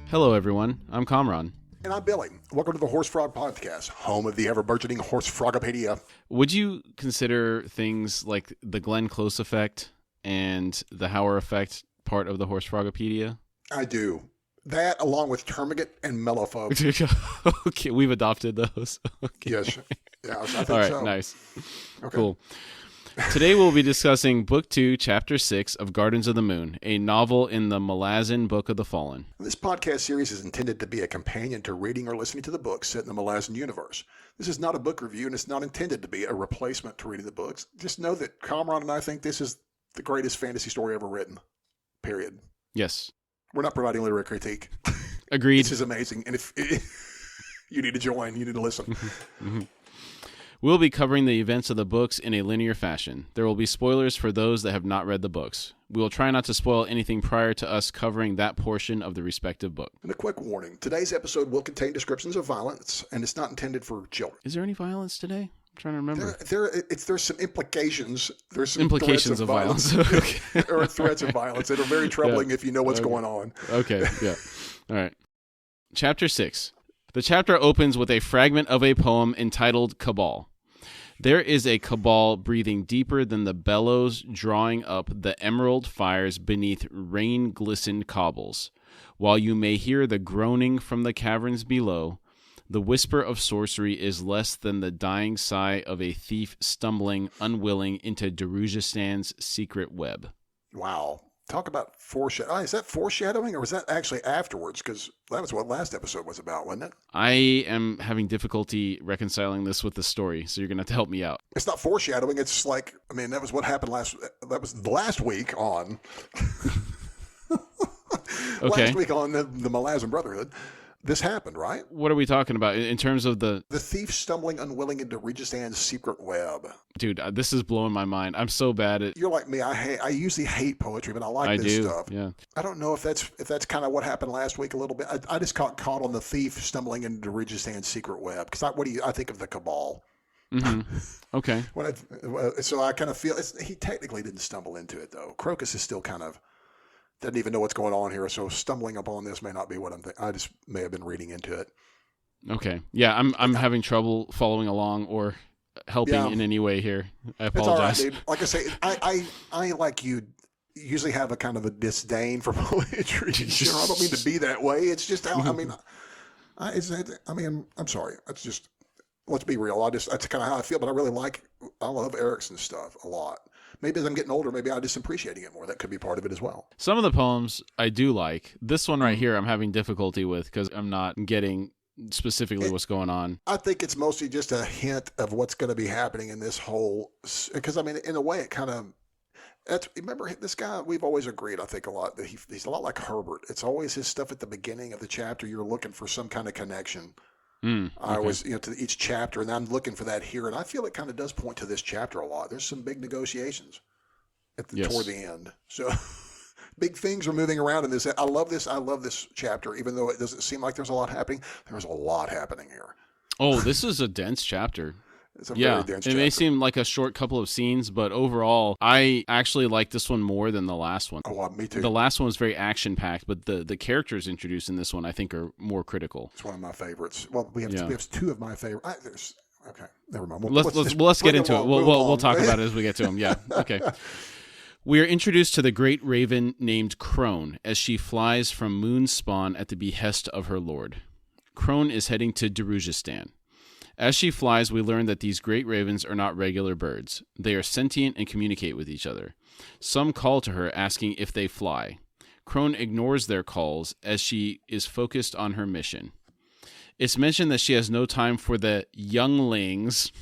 Hello, everyone. I'm Kamraun. And I'm Billy. Welcome to the Horse Frog Podcast, home of the ever-burgeoning Horse Frogopedia. Would you consider things like the Glenn Close effect and the Hauer effect part of the Horse Frogopedia? I do. That, along with Termagant and Mellowfolk. Okay, we've adopted those. Okay. Yes. Yeah, I think All right, so. nice. Okay. Cool. Today we'll be discussing Book 2, Chapter 6 of Gardens of the Moon, a novel in the Malazan Book of the Fallen. This podcast series is intended to be a companion to reading or listening to the books set in the Malazan universe. This is not a book review, and it's not intended to be a replacement to reading the books. Just know that Kamraun and I think this is the greatest fantasy story ever written. Period. Yes. We're not providing literary critique. Agreed. This is amazing, and if you need to join, you need to listen. Mm-hmm. We'll be covering the events of the books in a linear fashion. There will be spoilers for those that have not read the books. We will try not to spoil anything prior to us covering that portion of the respective book. And a quick warning, today's episode will contain descriptions of violence, and it's not intended for children. Is there any violence today? I'm trying to remember. There's some implications. There's some implications of violence. Okay. Or threats of violence that are very troubling if you know what's going on. Okay, yeah. All right. Chapter 6. The chapter opens with a fragment of a poem entitled Cabal. There is a cabal breathing deeper than the bellows, drawing up the emerald fires beneath rain-glistened cobbles. While you may hear the groaning from the caverns below, the whisper of sorcery is less than the dying sigh of a thief stumbling, unwilling, into Darujastan's secret web. Wow. Talk about foreshadowing. Is that foreshadowing, or was that actually afterwards? Because that was what last episode was about, wasn't it? I am having difficulty reconciling this with the story, so you're going to have to help me out. It's not foreshadowing. It's like, I mean, that was what happened that was last week on. Okay. Last week on the Malazan Brotherhood. This happened, right? What are we talking about in terms of the thief stumbling unwilling into Darujastan's secret web? Dude, this is blowing my mind. I'm so bad at. You're like me. I usually hate poetry, but I like this stuff. Yeah. I don't know if that's kind of what happened last week a little bit. I just got caught on the thief stumbling into Darujastan's secret web because I think of the cabal. Mm-hmm. Okay. So I kind of feel he technically didn't stumble into it though. Crocus is still kind of. Doesn't even know what's going on here, so stumbling upon this may not be what I'm thinking. I just may have been reading into it. Okay. Yeah, I'm having trouble following along or helping in any way here. I apologize. It's all right, dude. Like I say, I like you usually have a kind of a disdain for poetry. I don't mean to be that way. It's just how, I'm sorry. It's just, let's be real. That's kind of how I feel, but I love Erikson's stuff a lot. Maybe as I'm getting older, maybe I'm just appreciating it more. That could be part of it as well. Some of the poems I do like. This one right here I'm having difficulty with because I'm not getting specifically what's going on. I think it's mostly just a hint of what's going to be happening in this whole... Because, I mean, in a way, it kind of... Remember, this guy, we've always agreed, I think, a lot, that he's a lot like Herbert. It's always his stuff at the beginning of the chapter. You're looking for some kind of connection. Okay. I always, to each chapter, and I'm looking for that here, and I feel it kind of does point to this chapter a lot. There's some big negotiations toward the end, so big things are moving around in this. I love this chapter, even though it doesn't seem like there's a lot happening. There's a lot happening here. Oh, this is a dense chapter. It's a very dense chapter. It may seem like a short couple of scenes, but overall, I actually like this one more than the last one. Oh, me too. The last one was very action-packed, but the characters introduced in this one, I think, are more critical. It's one of my favorites. Well, we have two of my favorites. Okay, never mind. Let's get into it. We'll talk about it as we get to them. Yeah, okay. We are introduced to the great raven named Crone as she flies from Moon Spawn at the behest of her lord. Crone is heading to Darujistan. As she flies, we learn that these great ravens are not regular birds. They are sentient and communicate with each other. Some call to her, asking if they fly. Crone ignores their calls as she is focused on her mission. It's mentioned that she has no time for the younglings,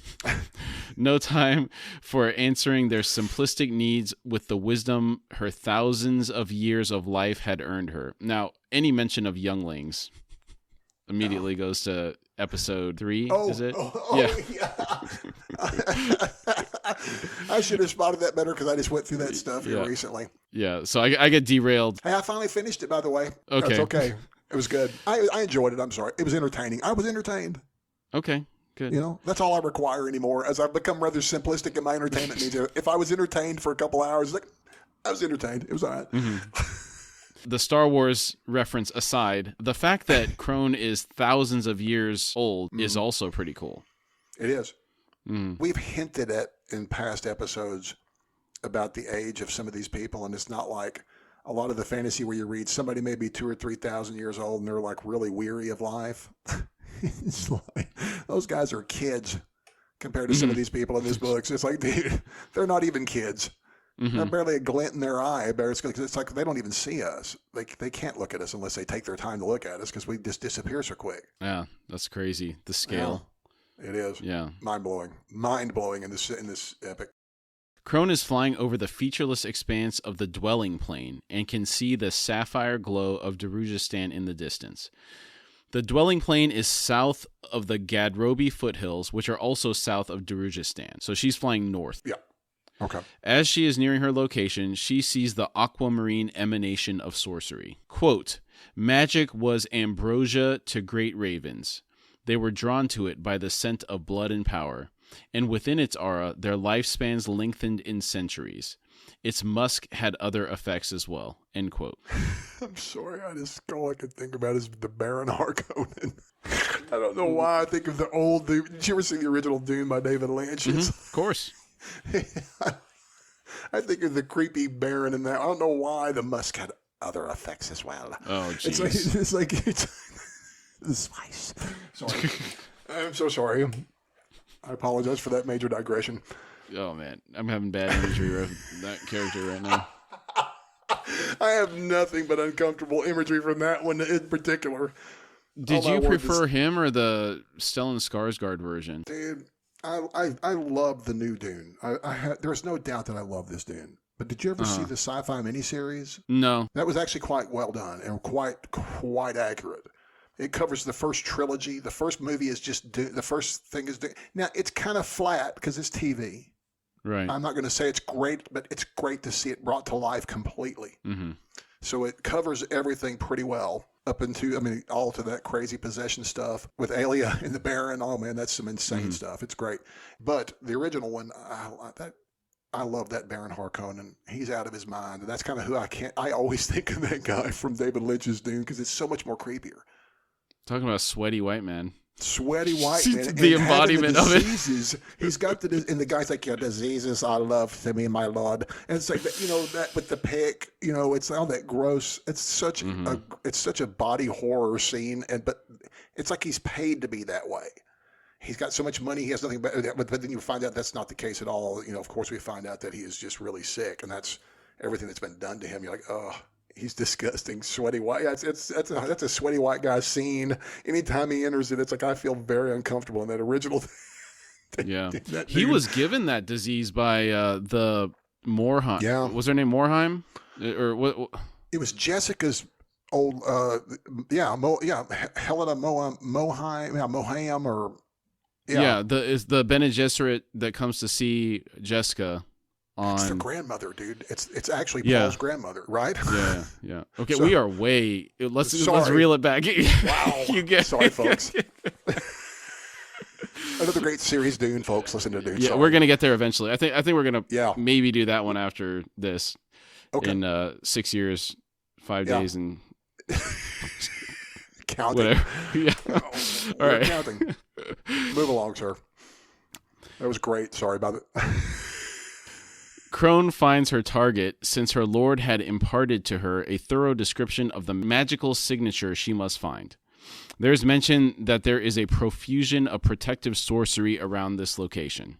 no time for answering their simplistic needs with the wisdom her thousands of years of life had earned her. Now, any mention of younglings immediately goes to episode 3, is it? Yeah. I should have spotted that better because I just went through that stuff here recently. Yeah, so I get derailed. Hey, I finally finished it, by the way. Okay. That's okay. It was good. I enjoyed it. I'm sorry. It was entertaining. I was entertained. Okay, good. That's all I require anymore. As I've become rather simplistic in my entertainment needs. If I was entertained for a couple hours, I was entertained. It was all right. Mm-hmm. The Star Wars reference aside, the fact that Krone is thousands of years old is also pretty cool. It is. We've hinted at in past episodes about the age of some of these people, and it's not like a lot of the fantasy where you read somebody may be 2,000 or 3,000 years old and they're like really weary of life. It's like those guys are kids compared to some of these people in these books. It's like they're not even kids. They're barely a glint in their eye. It's like they don't even see us. They can't look at us unless they take their time to look at us because we just disappear so quick. Yeah, that's crazy. The scale. Yeah, it is. Yeah. Mind-blowing in this epic. Krone is flying over the featureless expanse of the dwelling plane and can see the sapphire glow of Darujhistan in the distance. The dwelling plane is south of the Gadrobi foothills, which are also south of Darujhistan. So she's flying north. Yeah. Okay. As she is nearing her location, she sees the aquamarine emanation of sorcery. Quote, "Magic was ambrosia to great ravens. They were drawn to it by the scent of blood and power, and within its aura, their lifespans lengthened in centuries. Its musk had other effects as well." End quote. I'm sorry, all I could think about is the Baron Harkonnen. I don't know why I think of the old Dune. Did you ever see the original Dune by David Lynch? Of course. I think of the creepy Baron in that. I don't know why the musk had other effects as well. Oh, jeez. It's like the spice. Sorry. I'm so sorry. I apologize for that major digression. Oh, man. I'm having bad imagery of that character right now. I have nothing but uncomfortable imagery from that one in particular. Did you prefer him or the Stellan Skarsgård version? Dude, I love the new Dune. There's no doubt that I love this Dune. But did you ever see the sci-fi miniseries? No. That was actually quite well done and quite accurate. It covers the first trilogy. The first movie is just Dune. The first thing is Dune. Now, it's kind of flat because it's TV. Right. I'm not going to say it's great, but it's great to see it brought to life completely. Mm-hmm. So it covers everything pretty well up into, all to that crazy possession stuff with Alia and the Baron. Oh, man, that's some insane stuff. It's great. But the original one, I love that Baron Harkonnen. He's out of his mind. And that's kind of who I always think of that guy from David Lynch's Dune because it's so much more creepier. Talking about a sweaty white man. Sweaty white man. The embodiment of it. He's got and the guy's like, "Your diseases are love to me, my lord." And it's like, that with the pick, it's all that gross. It's such a body horror scene, but it's like he's paid to be that way. He's got so much money, he has nothing but then you find out that's not the case at all. Of course, we find out that he is just really sick, and that's everything that's been done to him. You're like, oh. He's disgusting, sweaty white. That's a sweaty white guy scene. Anytime he enters it, it's like I feel very uncomfortable in that original. Yeah, he was given that disease by the Morheim. Yeah, was her name Morheim or what? It was Jessica's old. Helena Moham or. Yeah, is the Bene Gesserit that comes to see Jessica. It's the grandmother, dude. It's actually Paul's grandmother, right? Yeah. Okay, so, we are way. Let's reel it back. Wow. Sorry, folks. Another great series, Dune, folks. Listen to Dune. Yeah, we're gonna get there eventually. I think we're gonna maybe do that one after this. Okay. In 6 years, 5 days, and counting. Whatever. Yeah. All right. Counting. Move along, sir. That was great. Sorry about it. Krone finds her target since her lord had imparted to her a thorough description of the magical signature she must find. There's mention that there is a profusion of protective sorcery around this location.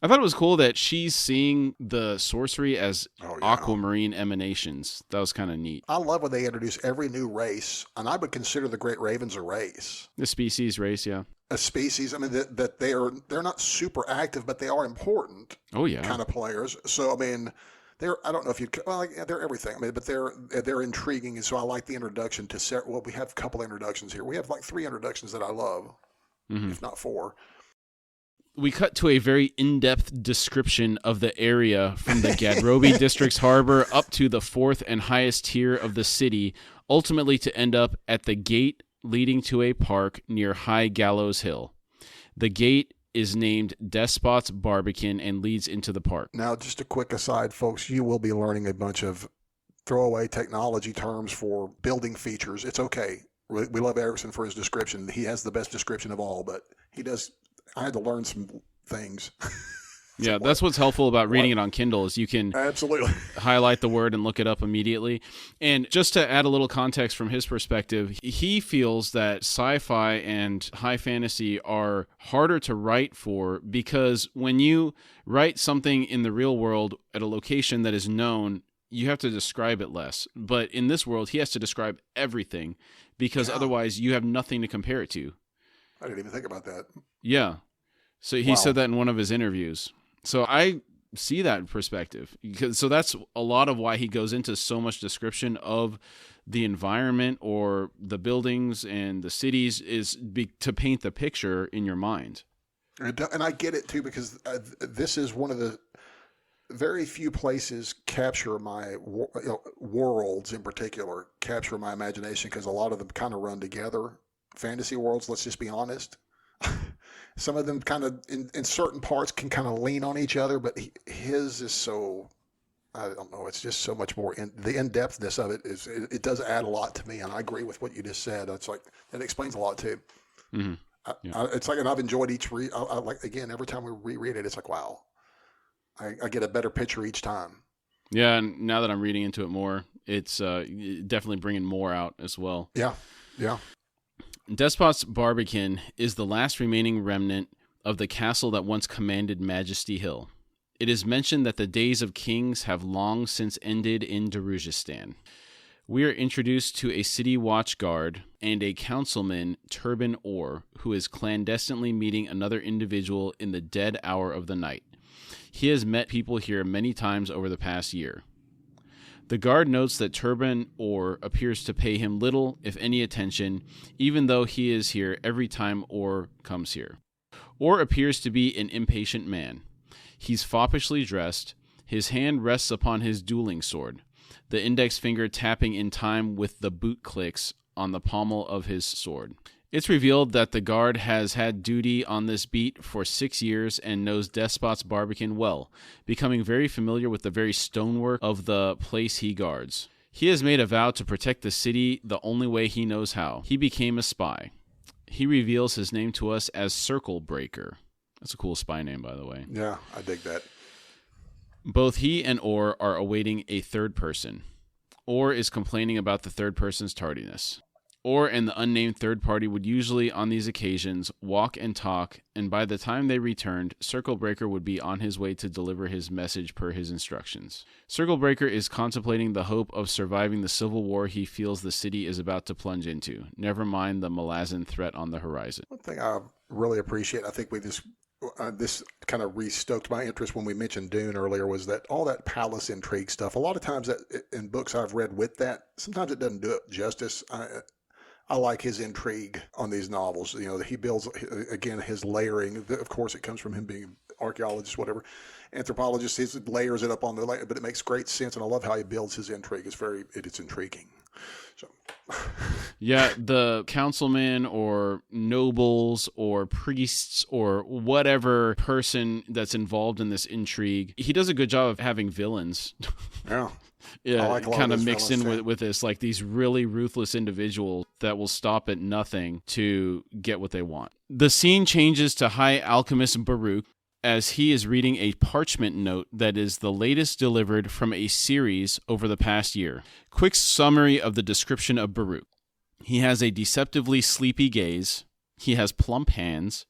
I thought it was cool that she's seeing the sorcery as aquamarine emanations. That was kind of neat. I love when they introduce every new race, and I would consider the Great Ravens a race. The species race, yeah. A species. That they're not super active, but they are important. Oh yeah, kind of players. So they're I don't know if they're everything. But they're intriguing, and so I like the introduction to. Well, we have a couple introductions here. We have like 3 introductions that I love, if not 4. We cut to a very in-depth description of the area from the Gadrobi district's harbor up to the 4th and highest tier of the city, ultimately to end up at the gate leading to a park near High Gallows Hill. The gate is named Despot's Barbican and leads into the park. Now, just a quick aside, folks, you will be learning a bunch of throwaway technology terms for building features. It's okay. We love Erikson for his description. He has the best description of all, but he does. I had to learn some things. Yeah, that's what's helpful about reading it on Kindle is you can absolutely highlight the word and look it up immediately. And just to add a little context from his perspective, he feels that sci-fi and high fantasy are harder to write for because when you write something in the real world at a location that is known, you have to describe it less. But in this world, he has to describe everything because otherwise you have nothing to compare it to. I didn't even think about that. Yeah. So he said that in one of his interviews. So I see that perspective. So that's a lot of why he goes into so much description of the environment or the buildings and the cities is to paint the picture in your mind. And I get it too, because this is one of the very few places capture my worlds in particular, capture my imagination, because a lot of them kind of run together. Fantasy worlds, let's just be honest. Some of them kind of, in certain parts, can kind of lean on each other, but his is so, I don't know, it's just so much more. The in-depthness of it does add a lot to me, and I agree with what you just said. It's like, that explains a lot too. Mm-hmm. It's like, and I've enjoyed each read. Like, again, every time we reread it, it's like, wow, I get a better picture each time. Yeah, and now that I'm reading into it more, it's definitely bringing more out as well. Yeah, yeah. Despot's Barbican is the last remaining remnant of the castle that once commanded Majesty Hill. It is mentioned that the days of kings have long since ended in Darujistan. We are introduced to a city watch guard and a councilman, Turban Orr, who is clandestinely meeting another individual in the dead hour of the night. He has met people here many times over the past year. The guard notes that Turban Orr appears to pay him little, if any, attention, even though he is here every time Orr comes here. Orr appears to be an impatient man. He's foppishly dressed. His hand rests upon his dueling sword, the index finger tapping in time with the boot clicks on the pommel of his sword. It's revealed that the guard has had duty on this beat for 6 years and knows Despot's Barbican well, becoming very familiar with the very stonework of the place he guards. He has made a vow to protect the city the only way he knows how. He became a spy. He reveals his name to us as Circle Breaker. That's a cool spy name, by the way. Yeah, I dig that. Both he and Orr are awaiting a third person. Orr is complaining about the third person's tardiness. Orr and the unnamed third party would usually, on these occasions, walk and talk, and by the time they returned, Circle Breaker would be on his way to deliver his message per his instructions. Circle Breaker is contemplating the hope of surviving the civil war he feels the city is about to plunge into, never mind the Malazan threat on the horizon. One thing I really appreciate, I think this kind of restoked my interest when we mentioned Dune earlier, was that all that palace intrigue stuff, a lot of times that in books I've read with that, sometimes it doesn't do it justice. I like his intrigue on these novels. You know, he builds, again, his layering. Of course, it comes from him being an archaeologist, whatever, anthropologist. He layers it up on the layer, but it makes great sense, and I love how he builds his intrigue. It's intriguing. So, yeah, the councilmen or nobles or priests or whatever person that's involved in this intrigue, he does a good job of having villains. Yeah. Yeah, like kind of mixed in with this, like these really ruthless individuals that will stop at nothing to get what they want. The scene changes to High Alchemist Baruch as he is reading a parchment note that is the latest delivered from a series over the past year. Quick summary of the description of Baruch. He has a deceptively sleepy gaze. He has plump hands.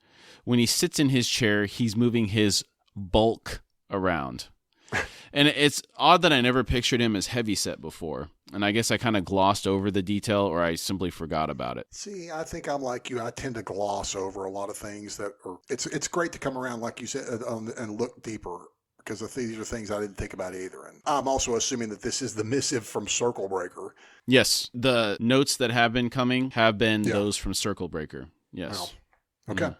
When he sits in his chair, he's moving his bulk around. And it's odd that I never pictured him as heavyset before. And I guess I kind of glossed over the detail, or I simply forgot about it. See, I think I'm like you. I tend to gloss over a lot of things that are. It's great to come around, like you said, and look deeper, because these are things I didn't think about either. And I'm also assuming that this is the missive from Circle Breaker. Yes, the notes that have been coming have been those from Circle Breaker. Yes. Wow. Okay.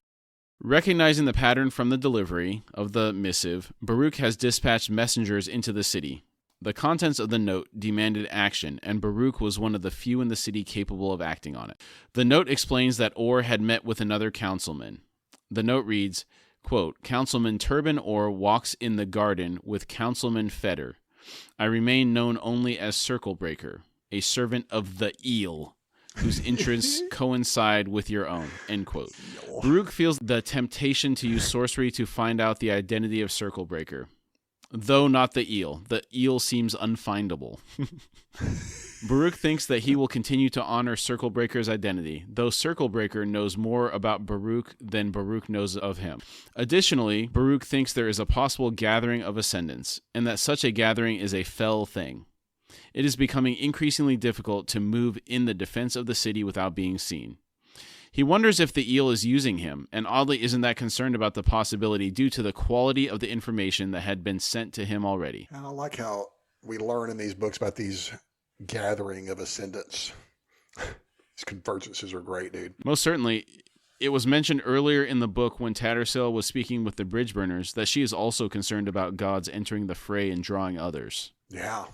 Recognizing the pattern from the delivery of the missive, Baruch has dispatched messengers into the city. The contents of the note demanded action, and Baruch was one of the few in the city capable of acting on it. The note explains that Orr had met with another councilman. The note reads, quote, Councilman Turban Orr walks in the garden with Councilman Feder. I remain known only as Circle Breaker, a servant of the eel, whose interests coincide with your own, end quote. Baruch feels the temptation to use sorcery to find out the identity of Circle Breaker. Though not the eel. The eel seems unfindable. Baruch thinks that he will continue to honor Circle Breaker's identity, though Circle Breaker knows more about Baruch than Baruch knows of him. Additionally, Baruch thinks there is a possible gathering of ascendants, and that such a gathering is a fell thing. It is becoming increasingly difficult to move in the defense of the city without being seen. He wonders if the eel is using him, and oddly isn't that concerned about the possibility due to the quality of the information that had been sent to him already. And I like how we learn in these books about these gathering of ascendants. These convergences are great, dude. Most certainly. It was mentioned earlier in the book when Tattersail was speaking with the bridge burners that she is also concerned about gods entering the fray and drawing others. Yeah.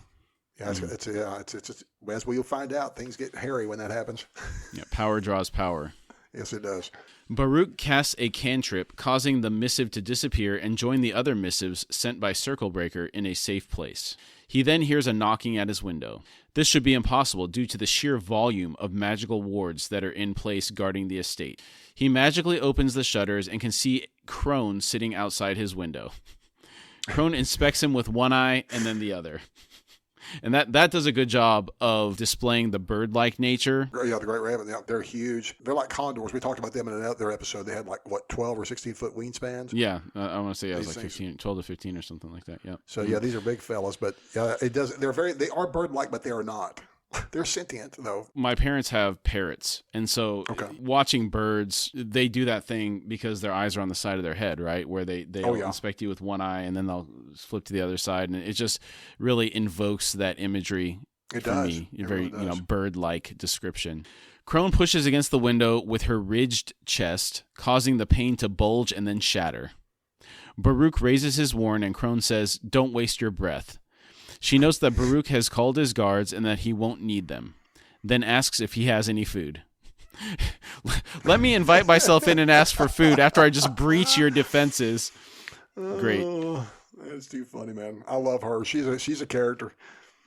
Yeah, it's as we'll find out, things get hairy when that happens. Yeah, power draws power. Yes, it does. Baruch casts a cantrip, causing the missive to disappear and join the other missives sent by Circle Breaker in a safe place. He then hears a knocking at his window. This should be impossible due to the sheer volume of magical wards that are in place guarding the estate. He magically opens the shutters and can see Krone sitting outside his window. Krone inspects him with one eye and then the other. And that does a good job of displaying the bird-like nature. Yeah, the great raven. Yeah, they're huge. They're like condors. We talked about them in another episode. They had 12 or 16-foot wingspans? Yeah, I want to say it was 12 to 15 or something like that. Yeah. So yeah, these are big fellas, but it does. They are bird-like, but they are not. They're sentient, though. My parents have parrots, and so watching birds, they do that thing because their eyes are on the side of their head, right? Where they'll inspect you with one eye, and then they'll flip to the other side, and it just really invokes that imagery for me. A very bird-like description. Krone pushes against the window with her ridged chest, causing the pane to bulge and then shatter. Baruch raises his warn, and Krone says, "Don't waste your breath." She notes that Baruch has called his guards and that he won't need them, then asks if he has any food. Let me invite myself in and ask for food after I just breach your defenses. Great. That's too funny, man. I love her. She's a character.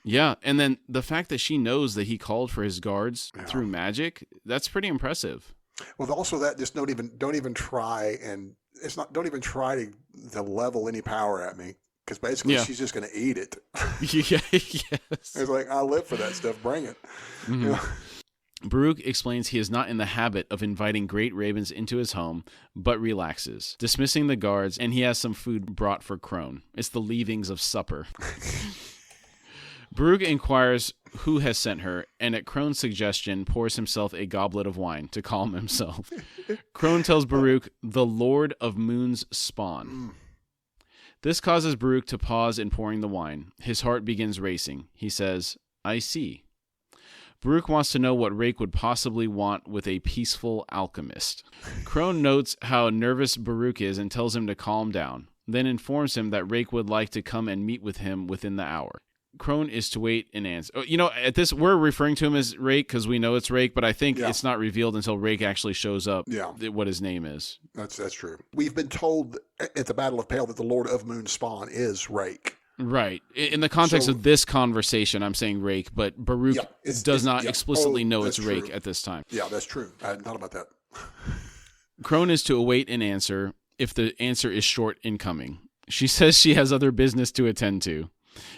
Yeah, and then the fact that she knows that he called for his guards through magic, that's pretty impressive. Well, also that just don't even try to level any power at me. Because basically she's just going to eat it. Yes. It's like, I live for that stuff. Bring it. Mm-hmm. You know? Baruch explains he is not in the habit of inviting great ravens into his home, but relaxes, dismissing the guards, and he has some food brought for Krone. It's the leavings of supper. Baruch inquires who has sent her, and at Krone's suggestion pours himself a goblet of wine to calm himself. Krone tells Baruch, the Lord of Moon's spawn. This causes Baruch to pause in pouring the wine. His heart begins racing. He says, I see. Baruch wants to know what Rake would possibly want with a peaceful alchemist. Krone notes how nervous Baruch is and tells him to calm down, then informs him that Rake would like to come and meet with him within the hour. Krone is to wait and answer. At this, we're referring to him as Rake because we know it's Rake, but I think it's not revealed until Rake actually shows up what his name is. That's true. We've been told at the Battle of Pale that the Lord of Moon's spawn is Rake. Right. In the context of this conversation, I'm saying Rake, but Baruch does not explicitly know it's Rake at this time. Yeah, that's true. I hadn't thought about that. Krone is to await an answer if the answer is short in coming. She says she has other business to attend to.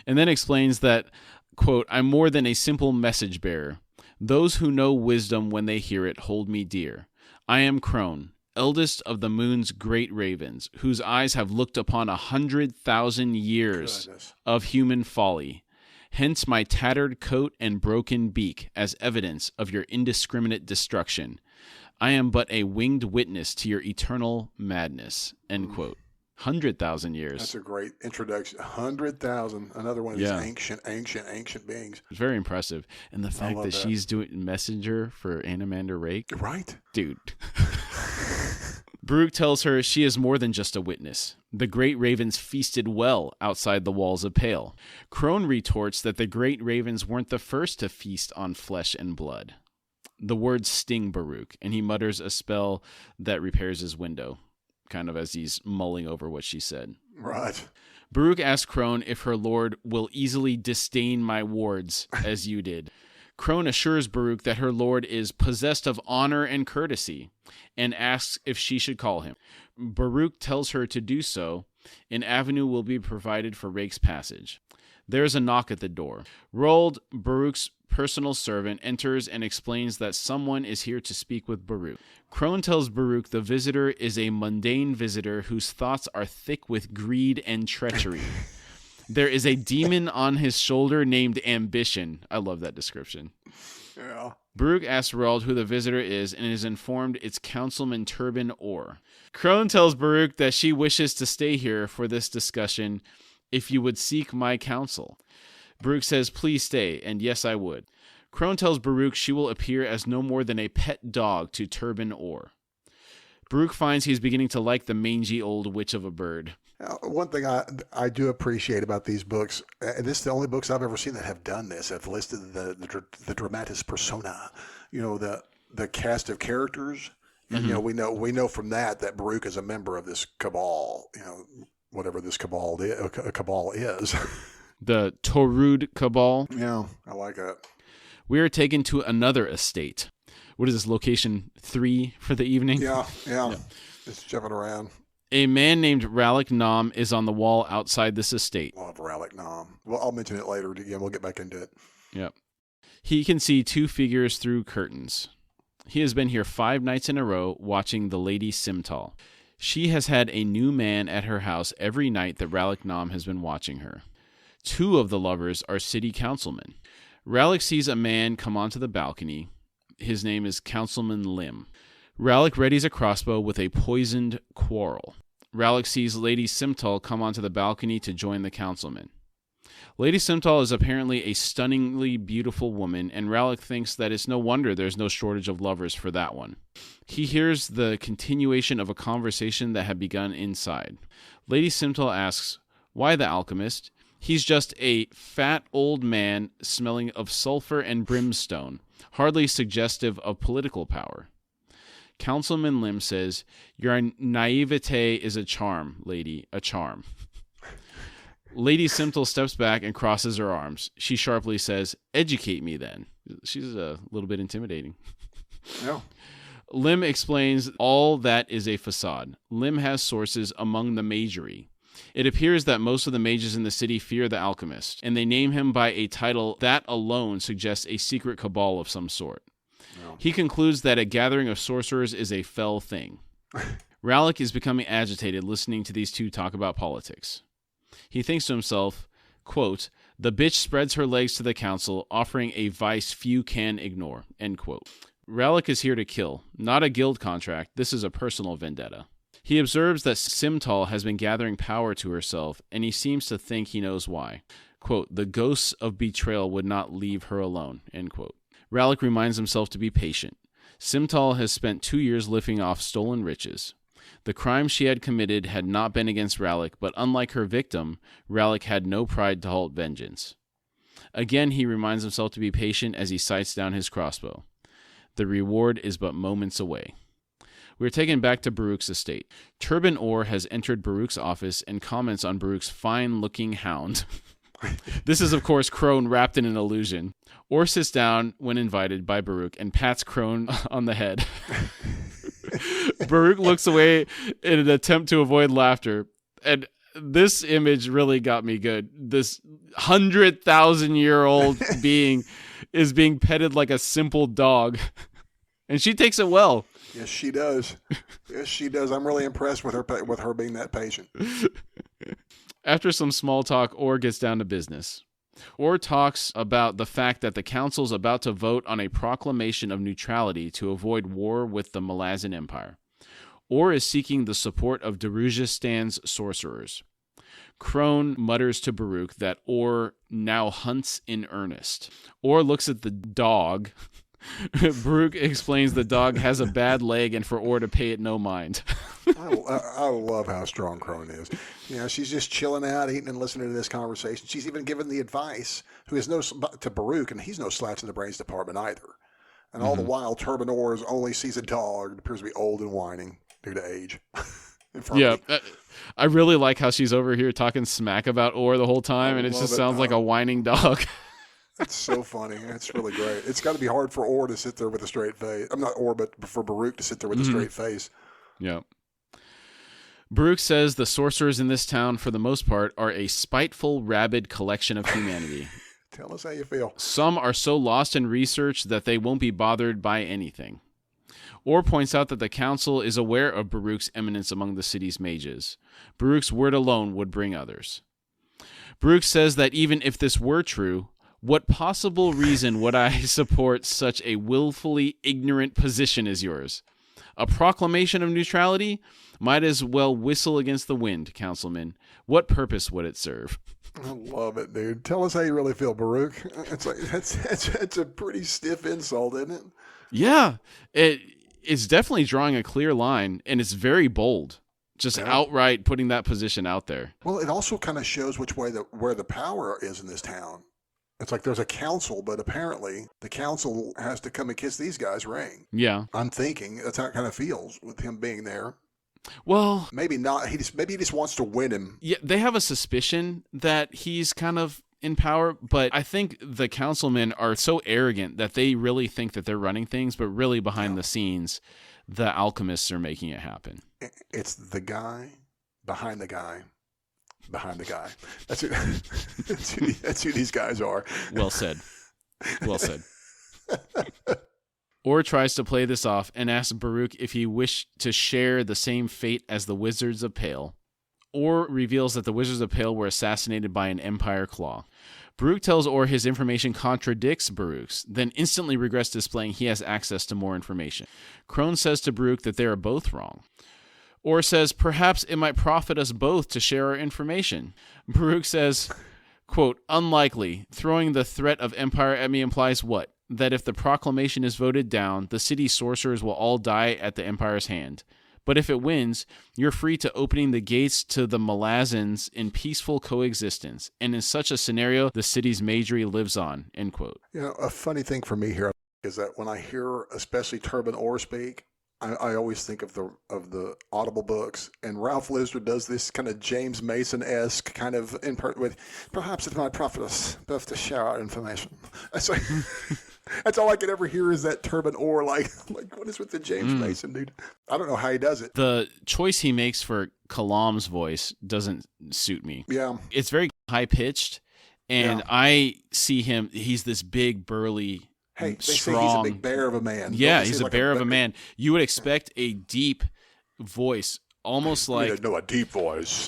And then explains that, quote, I'm more than a simple message bearer. Those who know wisdom when they hear it hold me dear. I am Krone, eldest of the moon's great ravens, whose eyes have looked upon 100,000 years of human folly. Hence my tattered coat and broken beak as evidence of your indiscriminate destruction. I am but a winged witness to your eternal madness, end quote. 100,000 years. That's a great introduction. 100,000. Another one of these ancient beings. It's very impressive. And the fact that she's doing messenger for Animander Rake. Right. Dude. Baruch tells her she is more than just a witness. The great ravens feasted well outside the walls of Pale. Krone retorts that the great ravens weren't the first to feast on flesh and blood. The words sting Baruch, and he mutters a spell that repairs his window, kind of as he's mulling over what she said. Right. Baruch asks Krone if her lord will easily disdain my wards as you did. Krone assures Baruch that her lord is possessed of honor and courtesy and asks if she should call him. Baruch tells her to do so. An avenue will be provided for Rake's passage. There is a knock at the door. Roald, Baruch's personal servant, enters and explains that someone is here to speak with Baruch. Krone tells Baruch the visitor is a mundane visitor whose thoughts are thick with greed and treachery. There is a demon on his shoulder named Ambition. I love that description. Yeah. Baruch asks Roald who the visitor is and is informed it's Councilman Turbin Orr. Krone tells Baruch that she wishes to stay here for this discussion if you would seek my counsel. Baruch says, please stay, and yes, I would. Krone tells Baruch she will appear as no more than a pet dog to Turbin Orr. Baruch finds he's beginning to like the mangy old witch of a bird. One thing I do appreciate about these books, and this is the only books I've ever seen that have done this, have listed the dramatis persona, the cast of characters. And, we know from that Baruch is a member of this cabal, whatever this cabal is. The Torud Cabal. Yeah, I like that. We are taken to another estate. What is this, location 3 for the evening? Yeah. It's jumping around. A man named Ralik Nam is on the wall outside this estate. Love Ralik Nam. Well, I'll mention it later again. We'll get back into it. Yep. He can see 2 figures through curtains. He has been here 5 nights in a row watching the Lady Simtal. She has had a new man at her house every night that Ralik Nam has been watching her. 2 of the lovers are city councilmen. Ralik sees a man come onto the balcony. His name is Councilman Lim. Ralik readies a crossbow with a poisoned quarrel. Ralik sees Lady Simtal come onto the balcony to join the councilmen. Lady Simtal is apparently a stunningly beautiful woman, and Ralik thinks that it's no wonder there's no shortage of lovers for that one. He hears the continuation of a conversation that had begun inside. Lady Simtal asks, why the alchemist? He's just a fat old man smelling of sulfur and brimstone, hardly suggestive of political power. Councilman Lim says, your naivete is a charm, lady, a charm. Lady Simtal steps back and crosses her arms. She sharply says, educate me then. She's a little bit intimidating. No. Lim explains all that is a facade. Lim has sources among the magery. It appears that most of the mages in the city fear the alchemist, and they name him by a title that alone suggests a secret cabal of some sort. No. He concludes that a gathering of sorcerers is a fell thing. Ralik is becoming agitated listening to these 2 talk about politics. He thinks to himself, quote, the bitch spreads her legs to the council, offering a vice few can ignore, end quote. Ralik is here to kill, not a guild contract. This is a personal vendetta. He observes that Simtal has been gathering power to herself, and he seems to think he knows why. Quote, the ghosts of betrayal would not leave her alone, end quote. Ralik reminds himself to be patient. Simtal has spent 2 years living off stolen riches. The crime she had committed had not been against Ralik, but unlike her victim, Ralik had no pride to halt vengeance. Again, he reminds himself to be patient as he sights down his crossbow. The reward is but moments away. We are taken back to Baruch's estate. Turbin Orr has entered Baruch's office and comments on Baruch's fine-looking hound. This is, of course, Krone wrapped in an illusion. Orr sits down when invited by Baruch and pats Krone on the head. Baruch looks away in an attempt to avoid laughter. And this image really got me good. This 100,000-year-old being is being petted like a simple dog. And she takes it well. Yes, she does. Yes, she does. I'm really impressed with her being that patient. After some small talk, Orr gets down to business. Orr talks about the fact that the council's about to vote on a proclamation of neutrality to avoid war with the Malazan Empire. Orr is seeking the support of Darujastan's sorcerers. Krone mutters to Baruch that Orr now hunts in earnest. Orr looks at the dog. Baruch explains the dog has a bad leg and for Orr to pay it no mind. I love how strong Krone is. She's just chilling out, eating and listening to this conversation. She's even given the advice to Baruch, and he's no slouch in the brains department either. And all the while, Turbin Orr only sees a dog that appears to be old and whining due to age. infirmity. Yeah. I really like how she's over here talking smack about Orr the whole time, and it just sounds like a whining dog. It's so funny. It's really great. It's got to be hard for Orr to sit there with a straight face. I'm not Orr, but for Baruch to sit there with a straight face. Yeah. Baruch says the sorcerers in this town, for the most part, are a spiteful, rabid collection of humanity. Tell us how you feel. Some are so lost in research that they won't be bothered by anything. Orr points out that the council is aware of Baruch's eminence among the city's mages. Baruch's word alone would bring others. Baruch says that even if this were true, what possible reason would I support such a willfully ignorant position as yours? A proclamation of neutrality? Might as well whistle against the wind, councilman. What purpose would it serve? I love it, dude. Tell us how you really feel, Baruch. It's like that's a pretty stiff insult, isn't it? Yeah, it's definitely drawing a clear line, and it's very bold. Just outright putting that position out there. Well, it also kind of shows which way where the power is in this town. It's like there's a council, but apparently the council has to come and kiss these guys' ring. Yeah. I'm thinking that's how it kind of feels with him being there. Well, maybe not. Maybe he just wants to win him. Yeah, they have a suspicion that he's kind of in power, but I think the councilmen are so arrogant that they really think that they're running things, but really behind the scenes, the alchemists are making it happen. It's the guy behind the guy. Behind the guy. That's who these guys are. Well said. Well said. Orr tries to play this off and asks Baruch if he wished to share the same fate as the Wizards of Pale. Orr reveals that the Wizards of Pale were assassinated by an Empire Claw. Baruch tells Orr his information contradicts Baruch's, then instantly regrets displaying he has access to more information. Krone says to Baruch that they are both wrong. Orr says, perhaps it might profit us both to share our information. Baruch says, quote, unlikely. Throwing the threat of empire at me implies what? That if the proclamation is voted down, the city's sorcerers will all die at the Empire's hand. But if it wins, you're free to opening the gates to the Malazans in peaceful coexistence. And in such a scenario, the city's magery lives on, end quote. You know, a funny thing for me here is that when I hear especially Turban Orr speak, I always think of the Audible books, and Ralph Lizard does this kind of James Mason-esque kind of with perhaps it might profit us both to share our information. That's like, that's all I could ever hear is that Turban Orr, like what is with the James Mason dude? I don't know how he does it. The choice he makes for Kalam's voice doesn't suit me. Yeah, it's very high pitched, and I see him. He's this big burly. Hey, they strong. say he's a big bear of a man. Yeah, he's a bear of a man. You would expect a deep voice, almost like... No, a deep voice.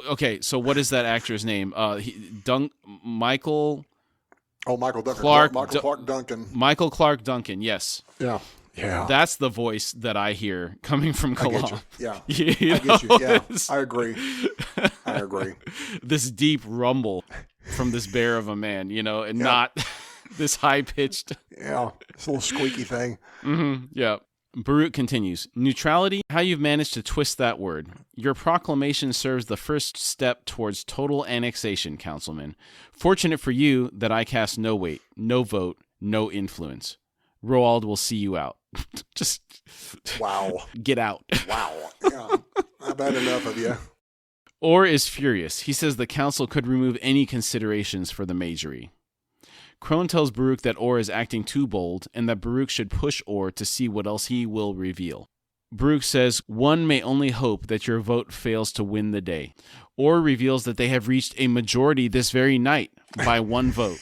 Okay, so what is that actor's name? Michael... Oh, Michael Duncan. Clark Duncan. Michael Clark Duncan, yes. Yeah. Yeah. That's the voice that I hear coming from Kalam. Yeah. I get you. Yeah, I agree. I agree. This deep rumble from this bear of a man, and not... this high-pitched... Yeah, this little squeaky thing. Mm-hmm, yeah. Baruch continues, neutrality, how you've managed to twist that word. Your proclamation serves the first step towards total annexation, councilman. Fortunate for you that I cast no weight, no vote, no influence. Roald will see you out. Just... Wow. Get out. Wow. Yeah, I've had enough of you. Orr is furious. He says the council could remove any considerations for the magery. Krone tells Baruch that Orr is acting too bold and that Baruch should push Orr to see what else he will reveal. Baruch says, one may only hope that your vote fails to win the day. Orr reveals that they have reached a majority this very night by one vote.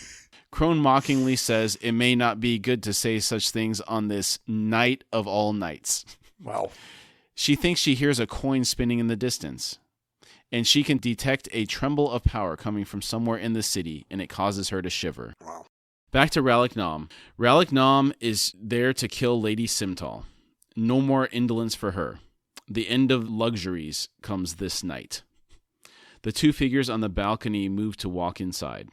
Krone mockingly says it may not be good to say such things on this night of all nights. Wow. She thinks she hears a coin spinning in the distance, and she can detect a tremble of power coming from somewhere in the city, and it causes her to shiver. Wow. Back to Ralik Nam. Ralik Nam is there to kill Lady Simtal. No more indolence for her. The end of luxuries comes this night. The two figures on the balcony move to walk inside.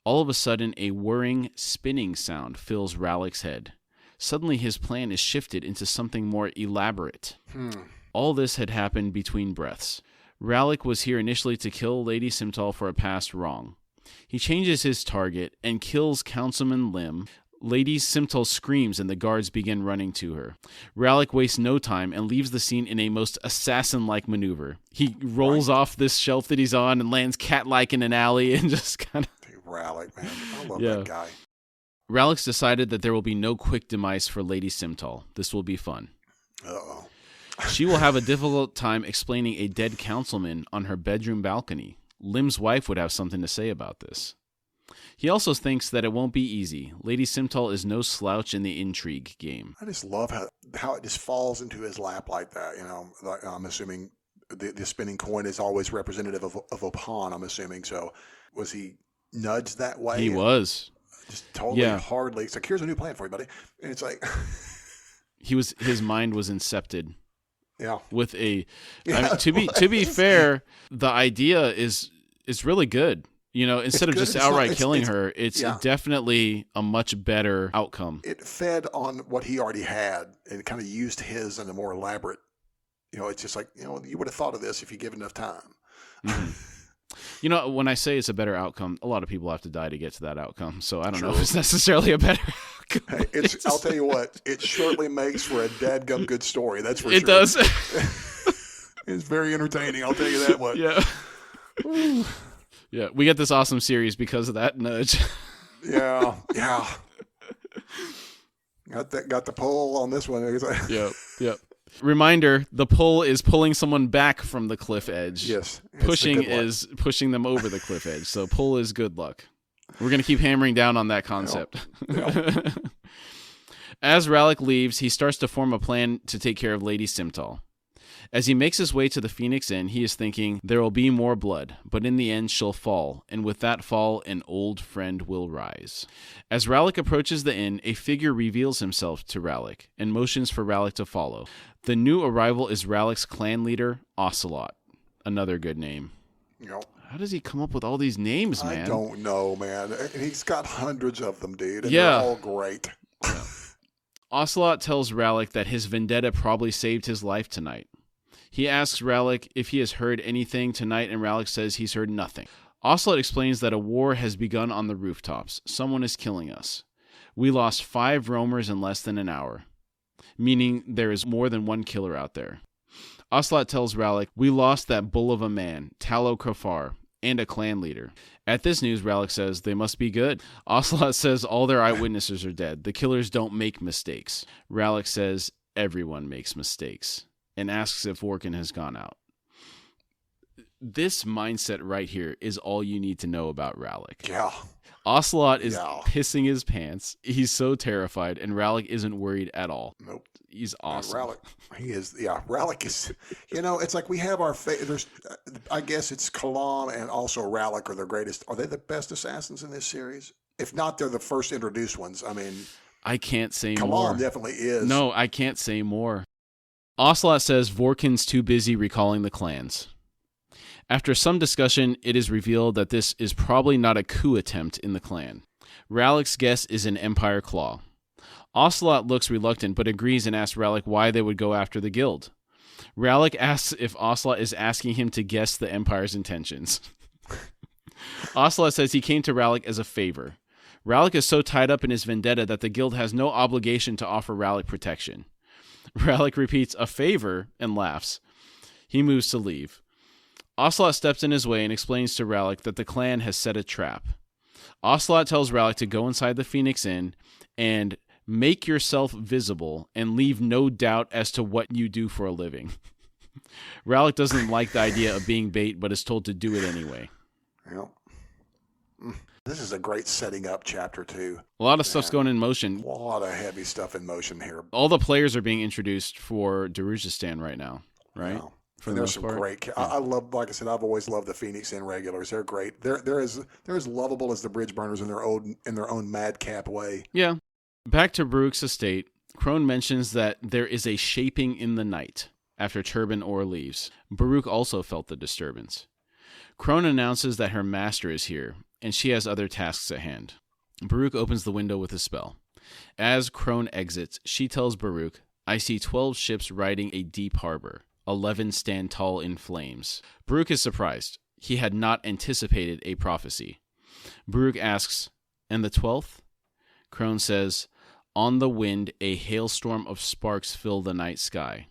All of a sudden, a whirring, spinning sound fills Ralik's head. Suddenly, his plan is shifted into something more elaborate. All this had happened between breaths. Ralik was here initially to kill Lady Simtal for a past wrong. He changes his target and kills Councilman Lim. Lady Simtal screams and the guards begin running to her. Rallick wastes no time and leaves the scene in a most assassin-like maneuver. He rolls off this shelf that he's on and lands cat-like in an alley and just kind of... Rallick, man. I love that guy. Rallick's decided that there will be no quick demise for Lady Simtal. This will be fun. Uh-oh. She will have a difficult time explaining a dead councilman on her bedroom balcony. Lim's wife would have something to say about this. He also thinks that it won't be easy. Lady Simtal is no slouch in the intrigue game. I just love how it just falls into his lap like that. You know, like, I'm assuming the spinning coin is always representative of a pawn, I'm assuming. So was he nudged that way? He was. Just totally hardly. It's like, here's a new plan for you, buddy. And it's like... His mind was incepted. Yeah. With a... I mean, to be fair, the idea is really good. You know, instead of just outright killing her, it's definitely a much better outcome. It fed on what he already had and kind of used his in a more elaborate, you know, it's just like, you know, you would have thought of this if you give enough time. Mm-hmm. You know, when I say it's a better outcome, a lot of people have to die to get to that outcome. So I don't know if it's necessarily a better outcome. Hey, I'll tell you what, it surely makes for a dadgum good story. That's for sure. It does. It's very entertaining. I'll tell you that much. Yeah. Yeah, we get this awesome series because of that nudge. Yeah. Got the pull on this one. Yep. Reminder, the pull is pulling someone back from the cliff edge. Yes. Pushing is pushing them over the cliff edge. So pull is good luck. We're going to keep hammering down on that concept. Yep. As Rallick leaves, he starts to form a plan to take care of Lady Simtal. As he makes his way to the Phoenix Inn, he is thinking, there will be more blood, but in the end she'll fall, and with that fall, an old friend will rise. As Rallick approaches the inn, a figure reveals himself to Rallick, and motions for Rallick to follow. The new arrival is Rallick's clan leader, Ocelot. Another good name. Yep. How does he come up with all these names, man? I don't know, man. He's got hundreds of them, dude, and they're all great. Yeah. Ocelot tells Rallick that his vendetta probably saved his life tonight. He asks Rallick if he has heard anything tonight, and Rallick says he's heard nothing. Ocelot explains that a war has begun on the rooftops. Someone is killing us. We lost 5 roamers in less than an hour, meaning there is more than one killer out there. Ocelot tells Rallick, we lost that bull of a man, Talo Krafar, and a clan leader. At this news, Rallick says they must be good. Ocelot says all their eyewitnesses are dead. The killers don't make mistakes. Rallick says everyone makes mistakes, and asks if Vorkin has gone out. This mindset right here is all you need to know about Rallick. Yeah. Ocelot is pissing his pants. He's so terrified, and Rallick isn't worried at all. Nope. He's awesome. Rallick, he is. Yeah, Rallick is. You know, it's like we have our. There's, I guess it's Kalam and also Rallick are the greatest. Are they the best assassins in this series? If not, they're the first introduced ones. I mean, I can't say more. Kalam definitely is. No, I can't say more. Ocelot says Vorkin's too busy recalling the clans. After some discussion, it is revealed that this is probably not a coup attempt in the clan. Rallick's guess is an Empire Claw. Ocelot looks reluctant, but agrees and asks Rallick why they would go after the guild. Rallick asks if Ocelot is asking him to guess the Empire's intentions. Ocelot says he came to Rallick as a favor. Rallick is so tied up in his vendetta that the guild has no obligation to offer Rallick protection. Rallick repeats, a favor, and laughs. He moves to leave. Ocelot steps in his way and explains to Rallick that the clan has set a trap. Ocelot tells Rallick to go inside the Phoenix Inn and make yourself visible and leave no doubt as to what you do for a living. Rallick doesn't like the idea of being bait, but is told to do it anyway. Yep. This is a great setting up chapter 2. A lot of stuff's going in motion. A lot of heavy stuff in motion here. All the players are being introduced for Darujistan right now, right? Yeah. And there's some great. I love, like I said, I've always loved the Phoenix Inn regulars. They're great. They're as lovable as the bridge burners in their own madcap way. Yeah. Back to Baruch's estate, Krone mentions that there is a shaping in the night after Turban Orr leaves. Baruch also felt the disturbance. Krone announces that her master is here, and she has other tasks at hand. Baruch opens the window with a spell. As Krone exits, she tells Baruch, I see 12 ships riding a deep harbor. 11 stand tall in flames. Baruch is surprised. He had not anticipated a prophecy. Baruch asks, and the 12th? Krone says, "On the wind, a hailstorm of sparks fill the night sky.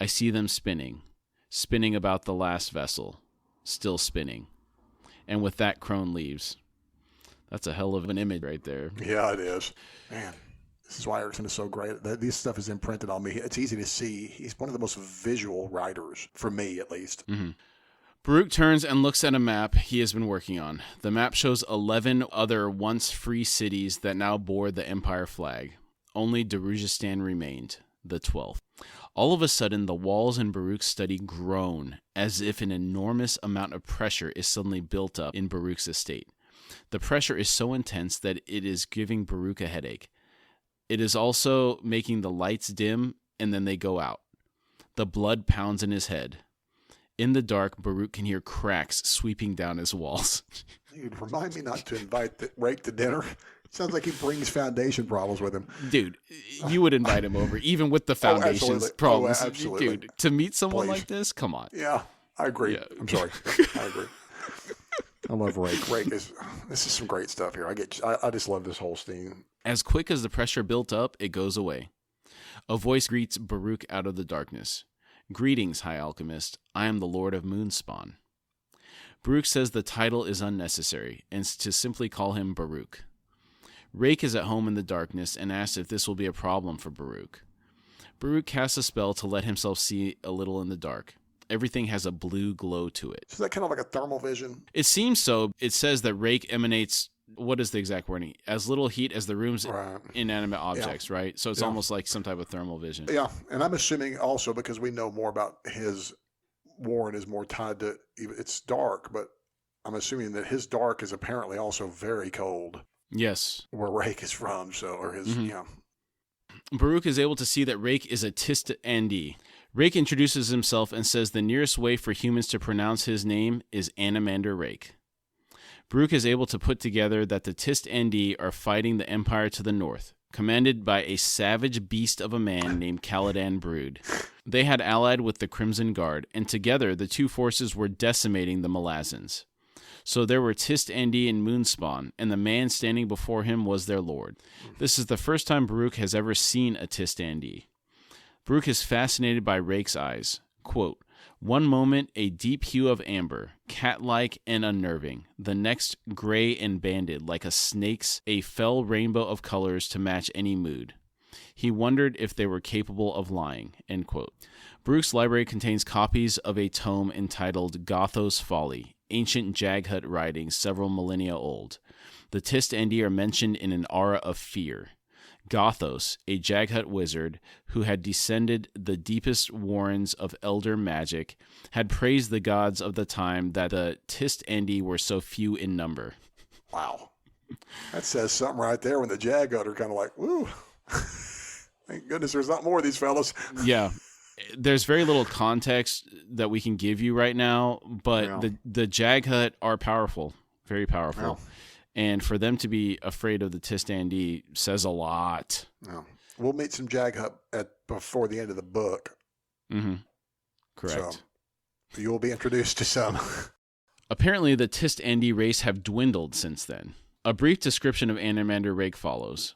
I see them spinning, spinning about the last vessel, still spinning." And with that, Krone leaves. That's a hell of an image right there. Yeah, it is. Man, this is why Erikson is so great. This stuff is imprinted on me. It's easy to see. He's one of the most visual writers, for me at least. Mm-hmm. Baruch turns and looks at a map he has been working on. The map shows 11 other once free cities that now bore the Empire flag. Only Darujistan remained, the 12th. All of a sudden, the walls in Baruch's study groan, as if an enormous amount of pressure is suddenly built up in Baruch's estate. The pressure is so intense that it is giving Baruch a headache. It is also making the lights dim, and then they go out. The blood pounds in his head. In the dark, Baruch can hear cracks sweeping down his walls. Dude, remind me not to invite Rake to dinner. Sounds like he brings foundation problems with him. Dude, you would invite him over, even with the foundations problems. Absolutely. Dude, to meet someone Please. Like this, come on. Yeah, I agree. Yeah. I'm sorry. I agree. I love Rake. This is some great stuff here. I just love this whole scene. As quick as the pressure built up, it goes away. A voice greets Baruch out of the darkness. "Greetings, High Alchemist. I am the Lord of Moonspawn." Baruch says the title is unnecessary, and to simply call him Baruch. Rake is at home in the darkness and asks if this will be a problem for Baruch. Baruch casts a spell to let himself see a little in the dark. Everything has a blue glow to it. Is that kind of like a thermal vision? It seems so. It says that Rake emanates, what is the exact wording? As little heat as the room's inanimate objects, right? So it's almost like some type of thermal vision. Yeah, and I'm assuming also because we know more about his Warren is more tied to, it's dark, but I'm assuming that his dark is apparently also very cold. Yes. Where Rake is from, or his, Baruch is able to see that Rake is a Tist Andi. Rake introduces himself and says the nearest way for humans to pronounce his name is Animander Rake. Baruch is able to put together that the Tist Andi are fighting the Empire to the north, commanded by a savage beast of a man named Caladan Brood. They had allied with the Crimson Guard, and together the two forces were decimating the Malazans. So there were Tist Andi and Moonspawn, and the man standing before him was their lord. This is the first time Baruch has ever seen a Tist Andi. Baruch is fascinated by Rake's eyes. Quote, "One moment a deep hue of amber, cat-like and unnerving. The next gray and banded like a snake's, a fell rainbow of colors to match any mood. He wondered if they were capable of lying." End quote. Baruch's library contains copies of a tome entitled Gothos Folly, ancient Jaghut writings several millennia old. The Tist Andi are mentioned in an aura of fear. Gothos, a Jaghut wizard who had descended the deepest warrens of elder magic, had praised the gods of the time that the Tist Andi were so few in number. Wow. That says something right there when the Jaghut are kind of like, woo. Thank goodness there's not more of these fellas. Yeah. There's very little context that we can give you right now, but the Jaghut are powerful, very powerful. Yeah. And for them to be afraid of the Tist Andi says a lot. Yeah. We'll meet some Jaghut before the end of the book. Mm-hmm. Correct. So you will be introduced to some. Apparently, the Tist Andi race have dwindled since then. A brief description of Animander Rake follows.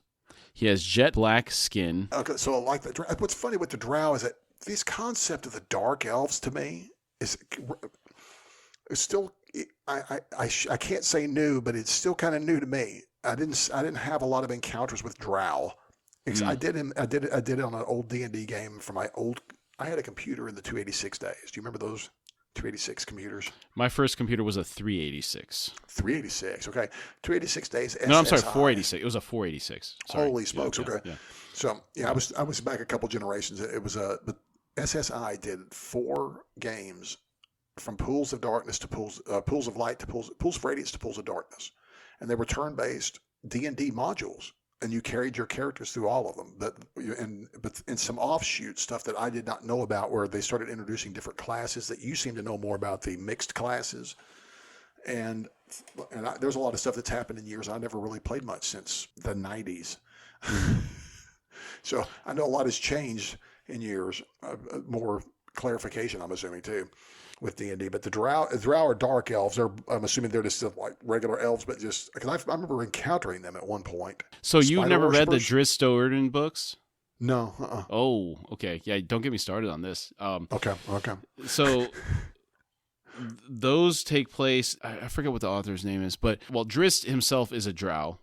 He has jet black skin. Okay, so like what's funny with the Drow is that this concept of the Dark Elves to me is still. I can't say new, but it's still kind of new to me. I didn't have a lot of encounters with Drow. I did it on an old D&D game from my old. I had a computer in the 286 days. Do you remember those 286 computers? My first computer was a 386. 386, okay. 286 days. SSI. No, I'm sorry, 486. It was a 486. Sorry. Holy smokes, okay. Yeah. So I was back a couple generations. It was but SSI did 4 games. From pools of darkness to pools of light to pools of radiance to pools of darkness, and they were turn-based D&D modules, and you carried your characters through all of them. But in some offshoot stuff that I did not know about, where they started introducing different classes that you seem to know more about, the mixed classes, and there's a lot of stuff that's happened in years I never really played much since the 90s. So I know a lot has changed in years. More clarification, I'm assuming too. with D&D. But the Drow are dark elves. I'm assuming they're just like regular elves, but just because I remember encountering them at one point. So you've never read the Drizzt Do'Urden books? No. Oh, okay. Yeah, don't get me started on this. Okay. So those take place. I forget what the author's name is, but Drizzt himself is a Drow,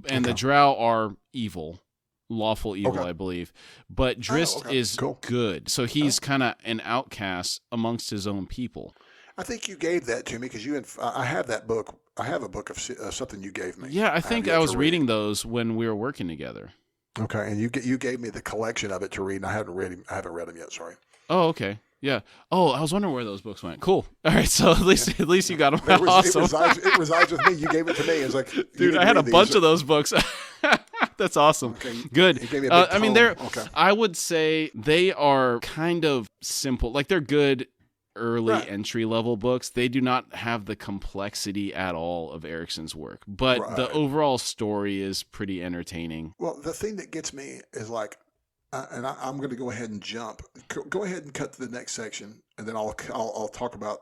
and the Drow are evil. Lawful evil, I believe. But Drizzt is good. So he's kind of an outcast amongst his own people. I think you gave that to me because I have that book. I have a book of something you gave me. Yeah, I think I was reading those when we were working together. Okay, and you gave me the collection of it to read, and I haven't read them yet. Sorry. Oh, okay. Yeah. Oh, I was wondering where those books went. Cool. All right. So at least you got them. Awesome. It resides with me. You gave it to me. It's like, dude, I had a bunch of those books. That's awesome. Okay. Good. I mean, I would say they are kind of simple. Like they're good early entry level books. They do not have the complexity at all of Erikson's work, but the overall story is pretty entertaining. Well, the thing that gets me is like, and I'm going to go ahead and jump. Go ahead and cut to the next section, and then I'll talk about,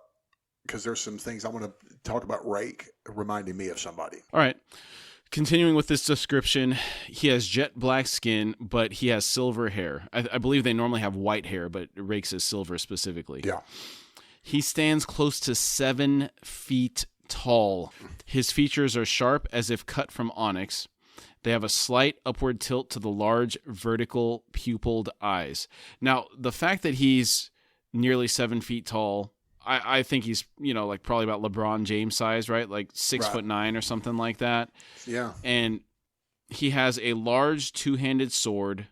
because there's some things I want to talk about. Rake reminding me of somebody. All right. Continuing with this description, he has jet black skin, but he has silver hair. I believe they normally have white hair, but Rake says silver specifically. Yeah. He stands close to 7 feet tall. His features are sharp as if cut from onyx. They have a slight upward tilt to the large vertical pupilled eyes. Now, the fact that he's nearly 7 feet tall, I think he's, like probably about LeBron James size, right? Like 6'9" or something like that. Yeah. And he has a large 2-handed sword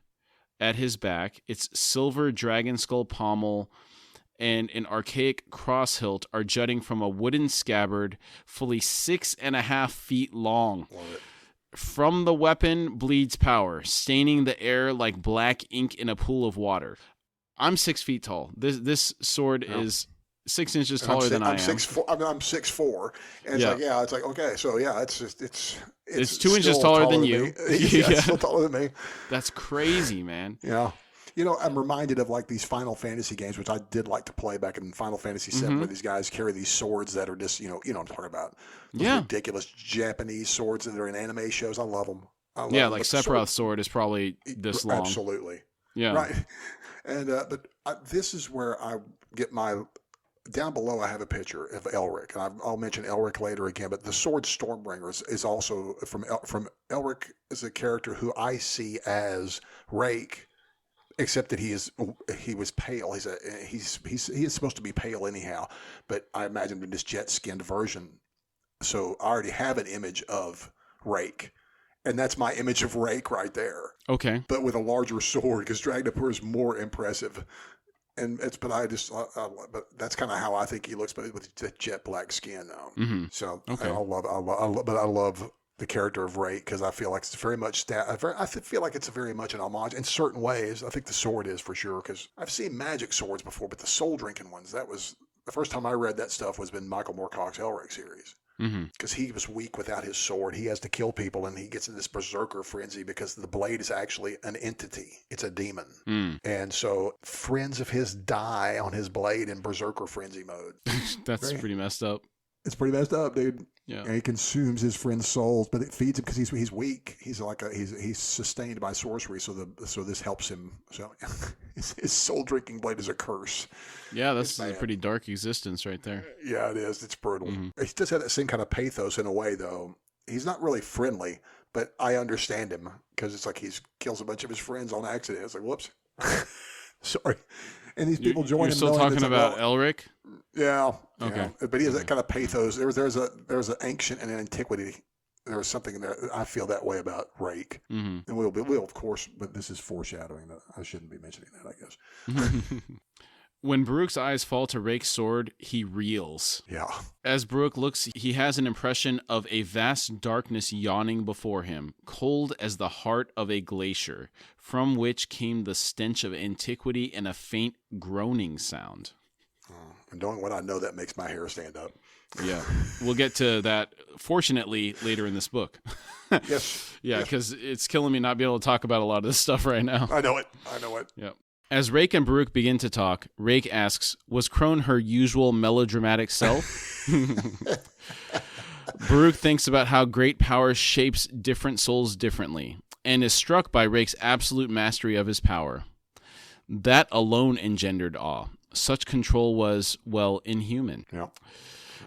at his back. It's silver dragon skull pommel and an archaic cross hilt are jutting from a wooden scabbard fully 6.5 feet long. Love it. From the weapon bleeds power, staining the air like black ink in a pool of water. I'm 6 feet tall. This sword is 6 inches taller than I am. I'm 6'4", and it's like okay, so yeah, it's 2 inches taller than you. It's still taller than me. That's crazy, man. Yeah. I'm reminded of like these Final Fantasy games, which I did like to play back in Final Fantasy VII, where these guys carry these swords that are just, what I'm talking about. Those ridiculous Japanese swords that are in anime shows. I love them. Like Sephiroth's sword is probably this long. Absolutely. Yeah. Right. And but this is where I get my. Down below, I have a picture of Elric, and I'll mention Elric later again. But the sword Stormbringer is also from Elric is a character who I see as Rake. Except that he was pale. He is supposed to be pale anyhow, but I imagine in this jet skinned version. So I already have an image of Rake, and that's my image of Rake right there. Okay, but with a larger sword because Dragnapur is more impressive, but that's kind of how I think he looks, but with the jet black skin though. Mm-hmm. So okay. I love the character of Rake because I feel like it's very much I feel like it's very much an homage in certain ways. I think the sword is for sure because I've seen magic swords before, but the soul drinking ones, that was the first time I read that stuff was in Michael Moorcock's Elric series because he was weak without his sword. He has to kill people and he gets in this berserker frenzy because the blade is actually an entity. It's a demon. And so friends of his die on his blade in berserker frenzy mode. That's pretty messed up. It's pretty messed up, dude. Yeah. And he consumes his friend's souls, but it feeds him because he's weak. He's he's sustained by sorcery, so this helps him. So his soul drinking blade is a curse. Yeah, that's a pretty dark existence right there. Yeah, it is. It's brutal. Mm-hmm. He does have that same kind of pathos in a way, though. He's not really friendly, but I understand him because it's like he kills a bunch of his friends on accident. It's like, whoops, sorry. And these people join him. You're still talking about Elric? Yeah. Okay. Yeah. But he has that kind of pathos. There's an ancient and an antiquity. There was something in there. I feel that way about Rake. Mm-hmm. And we'll of course, but this is foreshadowing that I shouldn't be mentioning that, I guess. When Baruch's eyes fall to Rake's sword, he reels. Yeah. As Baruch looks, he has an impression of a vast darkness yawning before him, cold as the heart of a glacier, from which came the stench of antiquity and a faint groaning sound. And knowing what I know, that makes my hair stand up. Yeah. We'll get to that, fortunately, later in this book. Yes. Yeah, because it's killing me not being able to talk about a lot of this stuff right now. I know it. Yeah. As Rake and Baruch begin to talk, Rake asks, was Krone her usual melodramatic self? Baruch thinks about how great power shapes different souls differently, and is struck by Rake's absolute mastery of his power. That alone engendered awe. Such control was, well, inhuman. Yeah.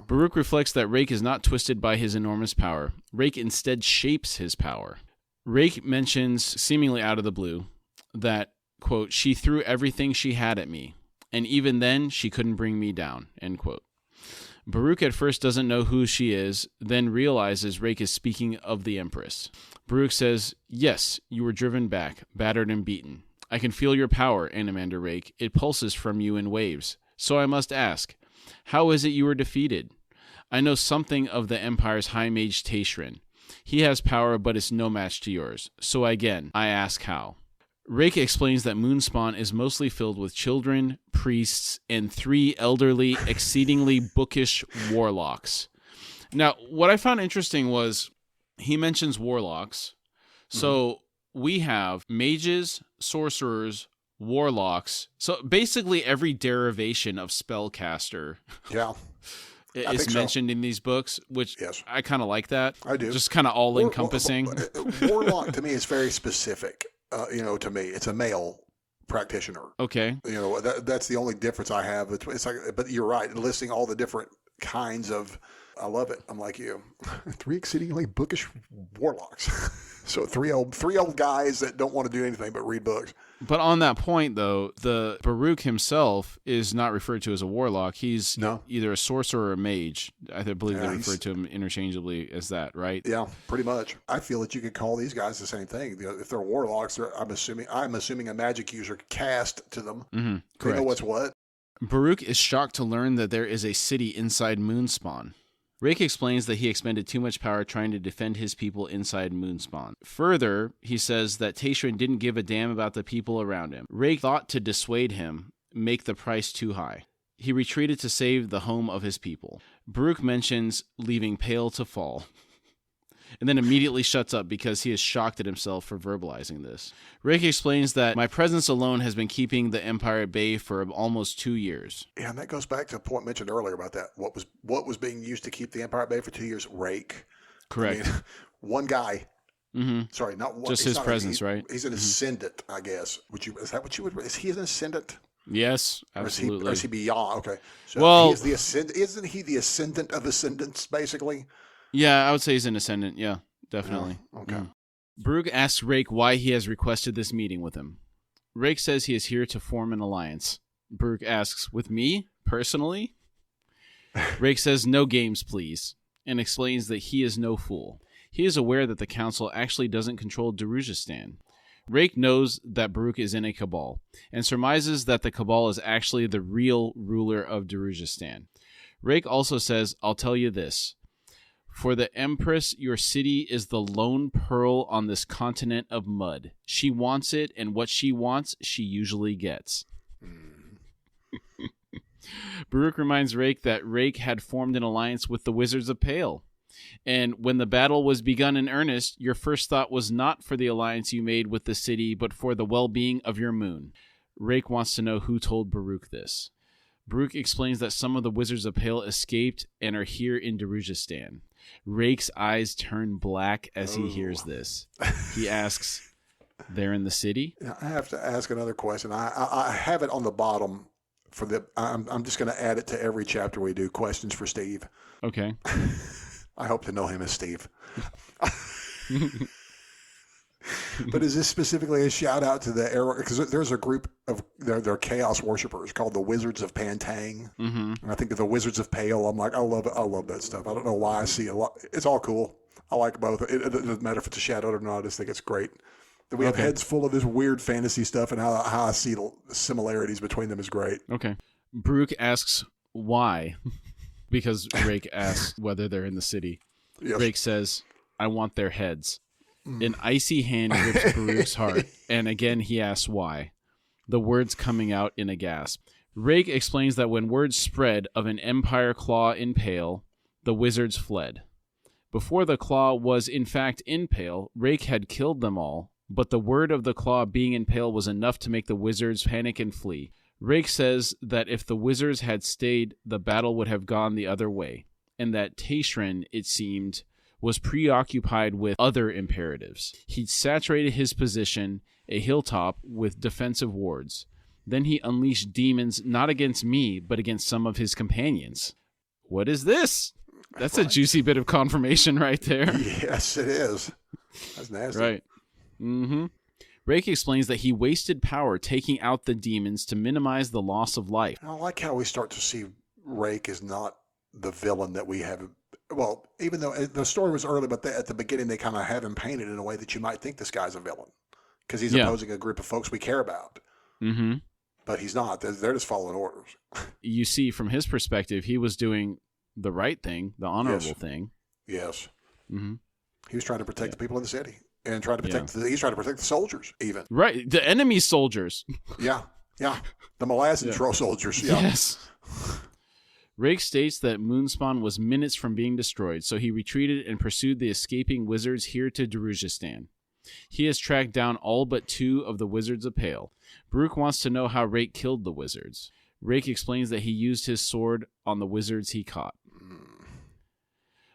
Baruch reflects that Rake is not twisted by his enormous power. Rake instead shapes his power. Rake mentions, seemingly out of the blue, that, quote, she threw everything she had at me, and even then she couldn't bring me down, end quote. Baruch at first doesn't know who she is, then realizes Rake is speaking of the Empress. Baruch says, yes, you were driven back, battered and beaten. I can feel your power, Anamander Rake. It pulses from you in waves. So I must ask, how is it you were defeated? I know something of the Empire's High Mage Taishrin. He has power, but it's no match to yours. So again, I ask how. Rake explains that Moonspawn is mostly filled with children, priests, and 3 elderly, exceedingly bookish warlocks. Now, what I found interesting was he mentions warlocks. So we have mages, sorcerers, warlocks. So basically every derivation of spellcaster is mentioned in these books, which I kind of like that. I do. Just kind of all-encompassing. Warlock to me is very specific. To me, it's a male practitioner. Okay. That's the only difference I have. It's like, but you're right. Listing all the different kinds of, I love it. I'm like you. 3 exceedingly bookish warlocks. So three old guys that don't want to do anything but read books. But on that point, though, the Baruch himself is not referred to as a warlock. He's either a sorcerer or a mage. I believe they refer to him interchangeably as that, right? Yeah, pretty much. I feel that you could call these guys the same thing. If they're warlocks, I'm assuming a magic user cast to them. Mm-hmm. Correct. They know what's what. Baruch is shocked to learn that there is a city inside Moonspawn. Rake explains that he expended too much power trying to defend his people inside Moonspawn. Further, he says that Taishrin didn't give a damn about the people around him. Rake thought to dissuade him, make the price too high. He retreated to save the home of his people. Baruch mentions leaving Pale to fall, and then immediately shuts up because he is shocked at himself for verbalizing this. Rake explains that my presence alone has been keeping the Empire at bay for almost 2 years. Yeah, and that goes back to the point mentioned earlier about that. What was being used to keep the Empire at bay for 2 years? Rake. Correct. I mean, one guy. Mm-hmm. Sorry, not one. Just his presence, right? He's an ascendant, I guess. Is that what you would? Is he an ascendant? Yes, absolutely. Or is he beyond? Okay. So he is the ascendant. Isn't he the ascendant of ascendants, basically? Yeah, I would say he's an ascendant. Yeah, definitely. Yeah, okay. Baruch asks Rake why he has requested this meeting with him. Rake says he is here to form an alliance. Baruch asks, with me, personally? Rake says, no games, please, and explains that he is no fool. He is aware that the council actually doesn't control Darujhistan. Rake knows that Baruch is in a cabal, and surmises that the cabal is actually the real ruler of Darujhistan. Rake also says, I'll tell you this. For the Empress, your city is the lone pearl on this continent of mud. She wants it, and what she wants, she usually gets. Baruch reminds Rake that Rake had formed an alliance with the Wizards of Pale. And when the battle was begun in earnest, your first thought was not for the alliance you made with the city, but for the well-being of your moon. Rake wants to know who told Baruch this. Baruch explains that some of the Wizards of Pale escaped and are here in Darujhistan. Rake's eyes turn black as he hears this. He asks, they're in the city? I have to ask another question. I have it on the bottom. I'm just going to add it to every chapter we do. Questions for Steve. Okay. I hope to know him as Steve. But is this specifically a shout out to the era? Because there's a group of they're chaos worshippers called the Wizards of Pantang. Mm-hmm. And I think of the Wizards of Pale. I'm like, I love it. I love that stuff. I don't know why I see a lot. It's all cool. I like both. It doesn't matter if it's a shout out or not. I just think it's great. That we have heads full of this weird fantasy stuff, and how I see the similarities between them is great. Okay. Baruch asks why, because Rake asks whether they're in the city. Yes. Rake says, I want their heads. An icy hand grips Baruch's heart, and again he asks why. The words coming out in a gasp. Rake explains that when word spread of an Empire claw in Pale, the wizards fled. Before the claw was in fact in Pale, Rake had killed them all, but the word of the claw being impaled was enough to make the wizards panic and flee. Rake says that if the wizards had stayed, the battle would have gone the other way, and that Taishrin, it seemed, was preoccupied with other imperatives. He'd saturated his position, a hilltop, with defensive wards. Then he unleashed demons not against me, but against some of his companions. What is this? That's a juicy bit of confirmation right there. Yes, it is. That's nasty. Right. Mm-hmm. Rake explains that he wasted power taking out the demons to minimize the loss of life. I like how we start to see Rake is not the villain that we have. Well, even though the story was early, but at the beginning they kind of have him painted in a way that you might think this guy's a villain because he's opposing a group of folks we care about. Mm-hmm. But he's not. They're just following orders. You see, from his perspective, he was doing the right thing, the honorable thing. Yes. Mm-hmm. He was trying to protect the people in the city and trying to protect. He's trying to protect the soldiers, even. Right, the enemy soldiers. Yeah. The Malazan troll soldiers. Yeah. Yes. Rake states that Moonspawn was minutes from being destroyed, so he retreated and pursued the escaping wizards here to Darujistan. He has tracked down all but 2 of the Wizards of Pale. Baruch wants to know how Rake killed the wizards. Rake explains that he used his sword on the wizards he caught.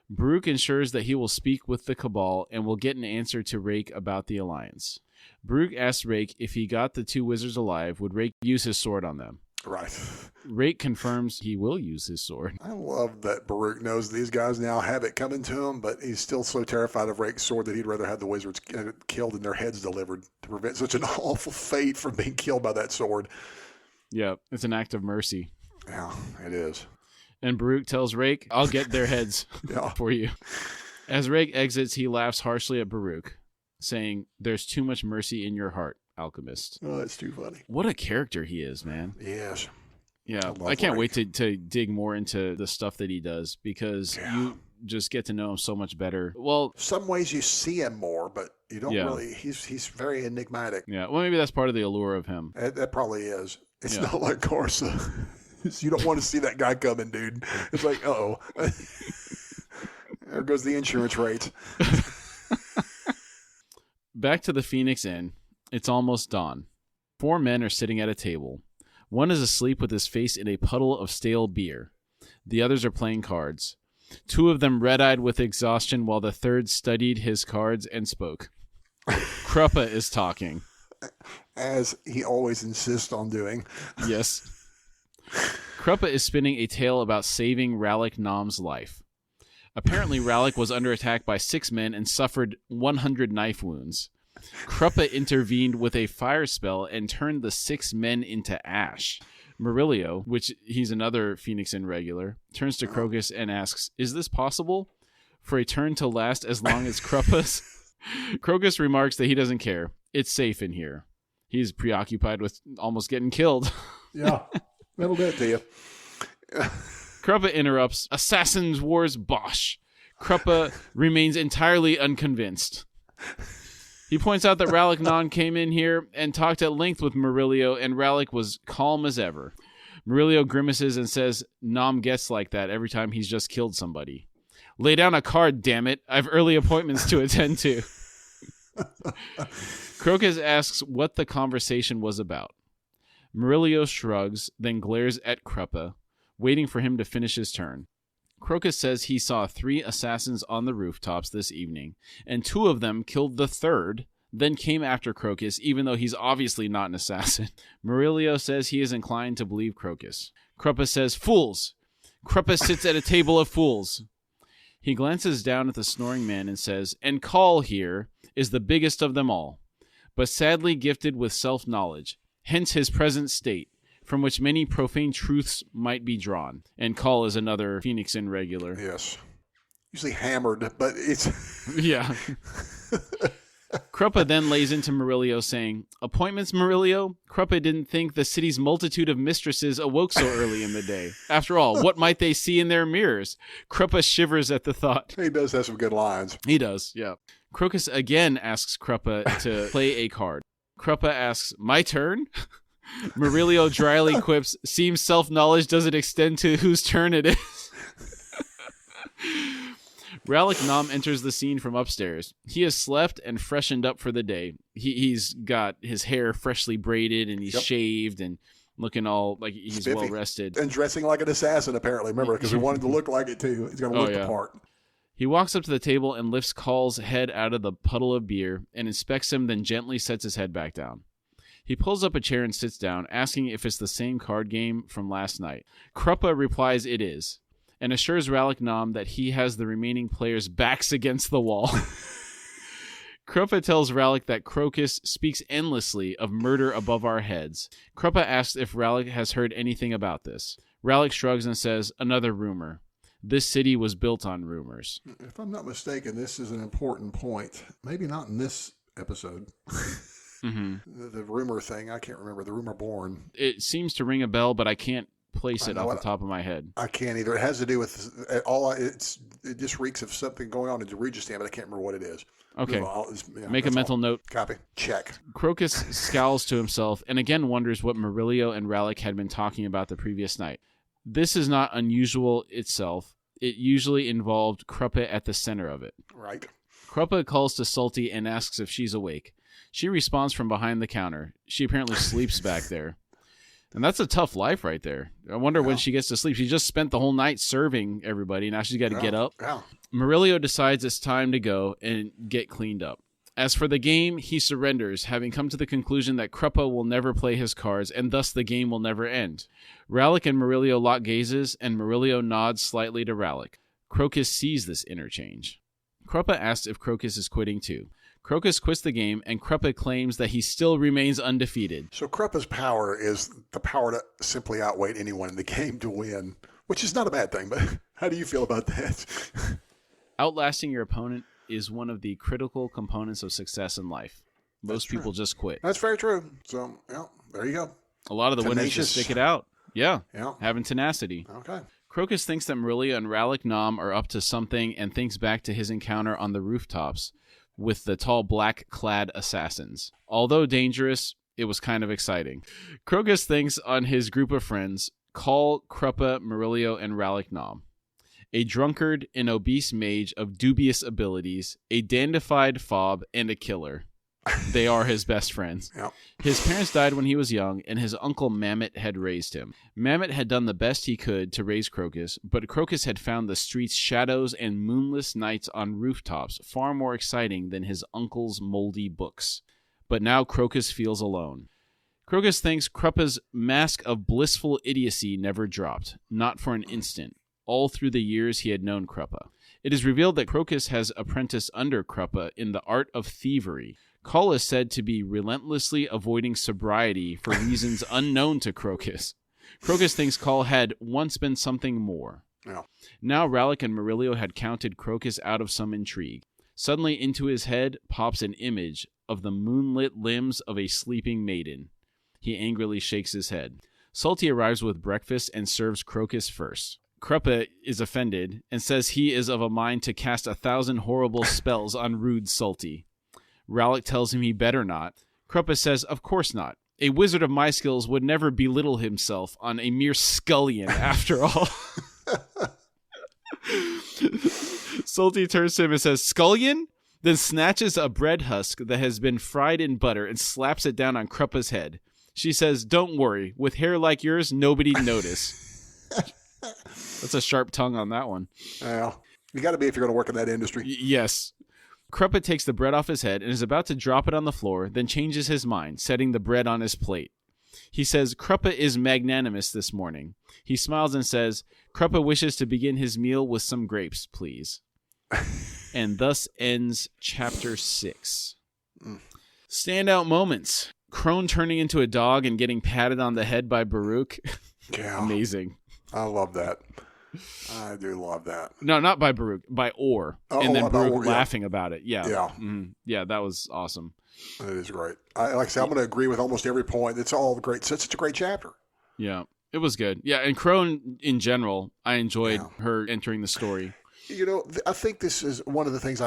Baruch ensures that he will speak with the Cabal and will get an answer to Rake about the Alliance. Baruch asks Rake if he got the 2 wizards alive, would Rake use his sword on them? Right. Rake confirms he will use his sword. I love that Baruch knows these guys now have it coming to him, but he's still so terrified of Rake's sword that he'd rather have the wizards killed and their heads delivered to prevent such an awful fate from being killed by that sword. Yeah, it's an act of mercy. Yeah, it is. And Baruch tells Rake, I'll get their heads for you. As Rake exits, he laughs harshly at Baruch, saying, there's too much mercy in your heart, alchemist. Oh, that's too funny. What a character he is, man. Yes. Yeah, I can't wait to dig more into the stuff that he does because you just get to know him so much better. Well, some ways you see him more, but you don't really. He's very enigmatic. Yeah, well, maybe that's part of the allure of him. That probably is. It's not like Corsa. You don't want to see that guy coming, dude. It's like, uh-oh. There goes the insurance rate. Back to the Phoenix Inn. It's almost dawn. 4 men are sitting at a table. One is asleep with his face in a puddle of stale beer. The others are playing cards. 2 of them red-eyed with exhaustion while the third studied his cards and spoke. Kruppa is talking. As he always insists on doing. Yes. Kruppa is spinning a tale about saving Ralik Nam's life. Apparently, Ralik was under attack by 6 men and suffered 100 knife wounds. Kruppa intervened with a fire spell and turned the 6 men into ash. Murillo, which he's another Phoenix Inn regular, turns to Crocus and asks, is this possible? For a turn to last as long as Kruppa's? Crocus remarks that he doesn't care. It's safe in here. He's preoccupied with almost getting killed. Yeah, that'll do it to you. Kruppa interrupts, Assassin's Wars bosh. Kruppa remains entirely unconvinced. He points out that Ralik Nam came in here and talked at length with Murillo, and Ralik was calm as ever. Murillo grimaces and says Nam gets like that every time he's just killed somebody. Lay down a card, damn it. I've early appointments to attend to. Crocus asks what the conversation was about. Murillo shrugs, then glares at Kruppa, waiting for him to finish his turn. Crocus says he saw 3 assassins on the rooftops this evening, and 2 of them killed the third, then came after Crocus, even though he's obviously not an assassin. Murillo says he is inclined to believe Crocus. Kruppa says, fools! Kruppa sits at a table of fools. He glances down at the snoring man and says, and Call here is the biggest of them all, but sadly gifted with self-knowledge, hence his present state, from which many profane truths might be drawn. And Call is another Phoenix Inn regular. Yes. Usually hammered, but it's... Yeah. Kruppa then lays into Murillo, saying, appointments, Murillo? Kruppa didn't think the city's multitude of mistresses awoke so early in the day. After all, what might they see in their mirrors? Kruppa shivers at the thought. He does have some good lines. He does, yeah. Crocus again asks Kruppa to play a card. Kruppa asks, my turn? Murillo dryly quips, seems self-knowledge doesn't extend to whose turn it is. Ralik Nam enters the scene from upstairs. He has slept and freshened up for the day. He's got his hair freshly braided and he's shaved and looking all like he's spiffy. Well rested. And dressing like an assassin, apparently. Remember, because he wanted to look like it too. He's going to look the part. He walks up to the table and lifts Call's head out of the puddle of beer and inspects him, then gently sets his head back down. He pulls up a chair and sits down, asking if it's the same card game from last night. Kruppa replies it is, and assures Ralik Nam that he has the remaining players' backs against the wall. Kruppa tells Ralik that Crocus speaks endlessly of murder above our heads. Kruppa asks if Ralik has heard anything about this. Ralik shrugs and says, another rumor. This city was built on rumors. If I'm not mistaken, this is an important point. Maybe not in this episode. The rumor thing, I can't remember. The rumor born. It seems to ring a bell, but I can't place it off the top of my head. I can't either. It has to do with it just reeks of something going on in Deregistan, but I can't remember what it is. Okay. Make a mental note. Copy. Check. Crocus scowls to himself and again wonders what Murillo and Ralik had been talking about the previous night. This is not unusual itself. It usually involved Kruppa at the center of it. Right. Kruppa calls to Salty and asks if she's awake. She responds from behind the counter. She apparently sleeps back there. And that's a tough life right there. I wonder when she gets to sleep. She just spent the whole night serving everybody. Now she's got to get up. Yeah. Murillo decides it's time to go and get cleaned up. As for the game, he surrenders, having come to the conclusion that Kruppa will never play his cards, and thus the game will never end. Ralik and Murillo lock gazes, and Murillo nods slightly to Ralik. Crocus sees this interchange. Kruppa asks if Crocus is quitting too. Crocus quits the game, and Kruppa claims that he still remains undefeated. So Kruppa's power is the power to simply outweigh anyone in the game to win, which is not a bad thing, but how do you feel about that? Outlasting your opponent is one of the critical components of success in life. Most people just quit. That's very true. So, there you go. A lot of the winners just stick it out. Yeah. Having tenacity. Okay. Crocus thinks that Murillo and Ralik Nam are up to something and thinks back to his encounter on the rooftops with the tall black-clad assassins. Although dangerous, it was kind of exciting. Crocus thinks on his group of friends, Call, Kruppa, Murillo, and Ralik Nam. A drunkard, an obese mage of dubious abilities, a dandified fob, and a killer. They are his best friends. Yep. His parents died when he was young, and his uncle Mamet had raised him. Mamet had done the best he could to raise Crocus, but Crocus had found the street's shadows and moonless nights on rooftops far more exciting than his uncle's moldy books. But now Crocus feels alone. Crocus thinks Kruppa's mask of blissful idiocy never dropped, not for an instant, all through the years he had known Kruppa. It is revealed that Crocus has apprenticed under Kruppa in the art of thievery. Call is said to be relentlessly avoiding sobriety for reasons unknown to Crocus. Crocus thinks Call had once been something more. Yeah. Now Ralik and Murillo had counted Crocus out of some intrigue. Suddenly into his head pops an image of the moonlit limbs of a sleeping maiden. He angrily shakes his head. Salty arrives with breakfast and serves Crocus first. Kruppa is offended and says he is of a mind to cast 1,000 horrible spells on rude Salty. Ralik tells him he better not. Kruppa says, of course not. A wizard of my skills would never belittle himself on a mere scullion, after all. Salty turns to him and says, scullion? Then snatches a bread husk that has been fried in butter and slaps it down on Kruppa's head. She says, don't worry. With hair like yours, nobody'd notice. That's a sharp tongue on that one. Well, you got to be if you're going to work in that industry. Yes. Kruppa takes the bread off his head and is about to drop it on the floor, then changes his mind, setting the bread on his plate. He says Kruppa is magnanimous this morning. He smiles and says, Kruppa wishes to begin his meal with some grapes, please. And thus ends Chapter 6. Standout moments. Crone turning into a dog and getting patted on the head by Baruch. Yeah. Amazing. I love that. I do love that. No, not by Baruch, by Orr. And then Baruch Orr, laughing about it. Yeah. Yeah. Mm-hmm. Yeah, that was awesome. It is great. Like I said, I'm going to agree with almost every point. It's all great. It's such a great chapter. Yeah, it was good. Yeah, and Crone in general, I enjoyed her entering the story. You know, I think this is one of the things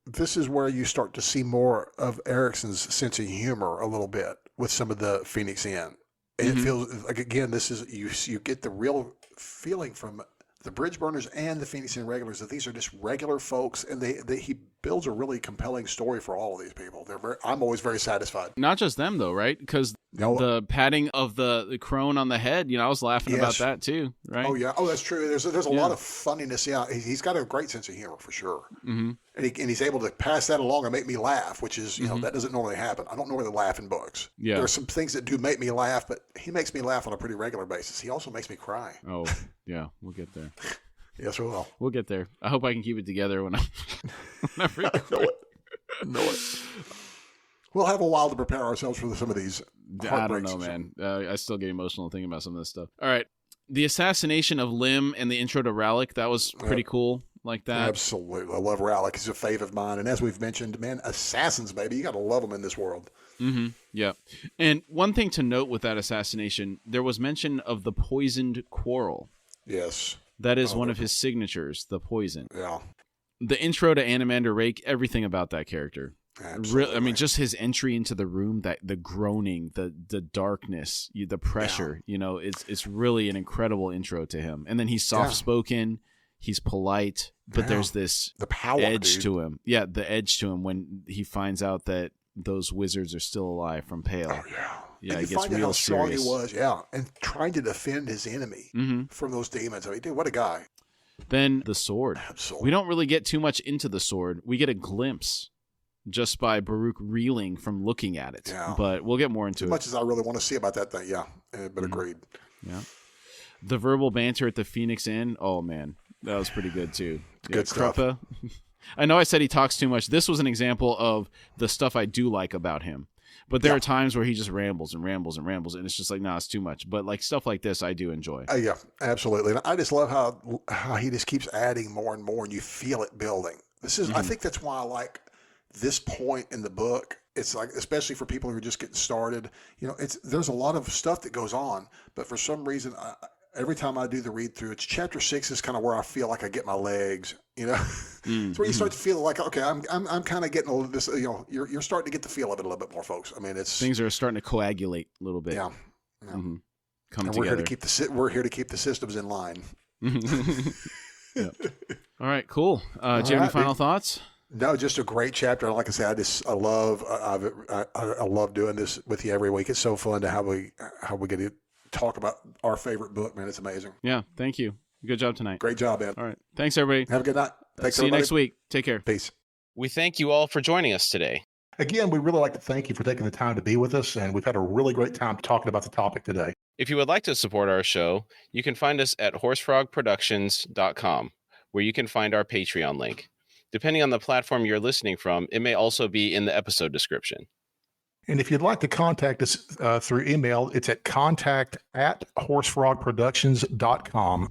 this is where you start to see more of Erikson's sense of humor a little bit with some of the Phoenix Inn. And it feels like, again, this is, you get the real feeling from the bridge burners and the Phoenician regulars, that these are just regular folks, and he builds a really compelling story for all of these people. I'm always very satisfied. Not just them though, right? Because the patting of the crone on the head, I was laughing about that too, right? Oh yeah, that's true. There's a lot of funniness. Yeah, he's got a great sense of humor for sure, and he's able to pass that along and make me laugh, which is that doesn't normally happen. I don't normally laugh in books. Yeah, there are some things that do make me laugh, but he makes me laugh on a pretty regular basis. He also makes me cry. Oh yeah, we'll get there. Yes, we will. We'll get there. I hope I can keep it together when I know it. We'll have a while to prepare ourselves for some of these. I don't know, man. I still get emotional thinking about some of this stuff. All right. The assassination of Lim and the intro to Rallick, that was pretty cool. Like that. Absolutely. I love Rallick. He's a fave of mine. And as we've mentioned, man, assassins, baby. You got to love them in this world. Mm-hmm. Yeah. And one thing to note with that assassination, there was mention of the poisoned quarrel. Yes. That is one of his signatures, the poison. Yeah. The intro to Animander Rake, everything about that character. Absolutely. I mean, just his entry into the room, the groaning, the darkness, the pressure, it's really an incredible intro to him. And then he's soft-spoken, he's polite, but there's this edge to him. Yeah, the edge to him when he finds out that those wizards are still alive from Pale. Oh, yeah. Yeah, and you find out how strong he was, and trying to defend his enemy from those demons. I mean, dude, what a guy. Then the sword. Absolutely. We don't really get too much into the sword. We get a glimpse just by Baruch reeling from looking at it. Yeah. But we'll get more into it. As much as I really want to see about that thing, but agreed. Yeah. The verbal banter at the Phoenix Inn, oh, man, that was pretty good, too. Good stuff. I know I said he talks too much. This was an example of the stuff I do like about him. But there are times where he just rambles and rambles and rambles, and it's just like, nah, it's too much. But like stuff like this, I do enjoy. Yeah, absolutely. And I just love how he just keeps adding more and more, and you feel it building. This is, I think that's why I like this point in the book. It's like, especially for people who are just getting started, there's a lot of stuff that goes on, but for some reason, every time I do the read through, it's chapter 6 is kind of where I feel like I get my legs, It's where you start to feel like, okay, I'm kind of getting a little this, you're starting to get the feel of it a little bit more, folks. I mean, things are starting to coagulate a little bit. Yeah. Come and together. We're here to keep the systems in line. Yeah. All right, cool. Do you have any final thoughts? No, just a great chapter. Like I said, I love doing this with you every week. It's so fun to how we get to talk about our favorite book, man. It's amazing. Yeah, thank you. Good job tonight. Great job, man. All right. Thanks, everybody. Have a good night. Thanks, See you next week. Take care. Peace. We thank you all for joining us today. Again, we really like to thank you for taking the time to be with us, and we've had a really great time talking about the topic today. If you would like to support our show, you can find us at horsefrogproductions.com, where you can find our Patreon link. Depending on the platform you're listening from, it may also be in the episode description. And if you'd like to contact us through email, it's at contact@horsefrogproductions.com.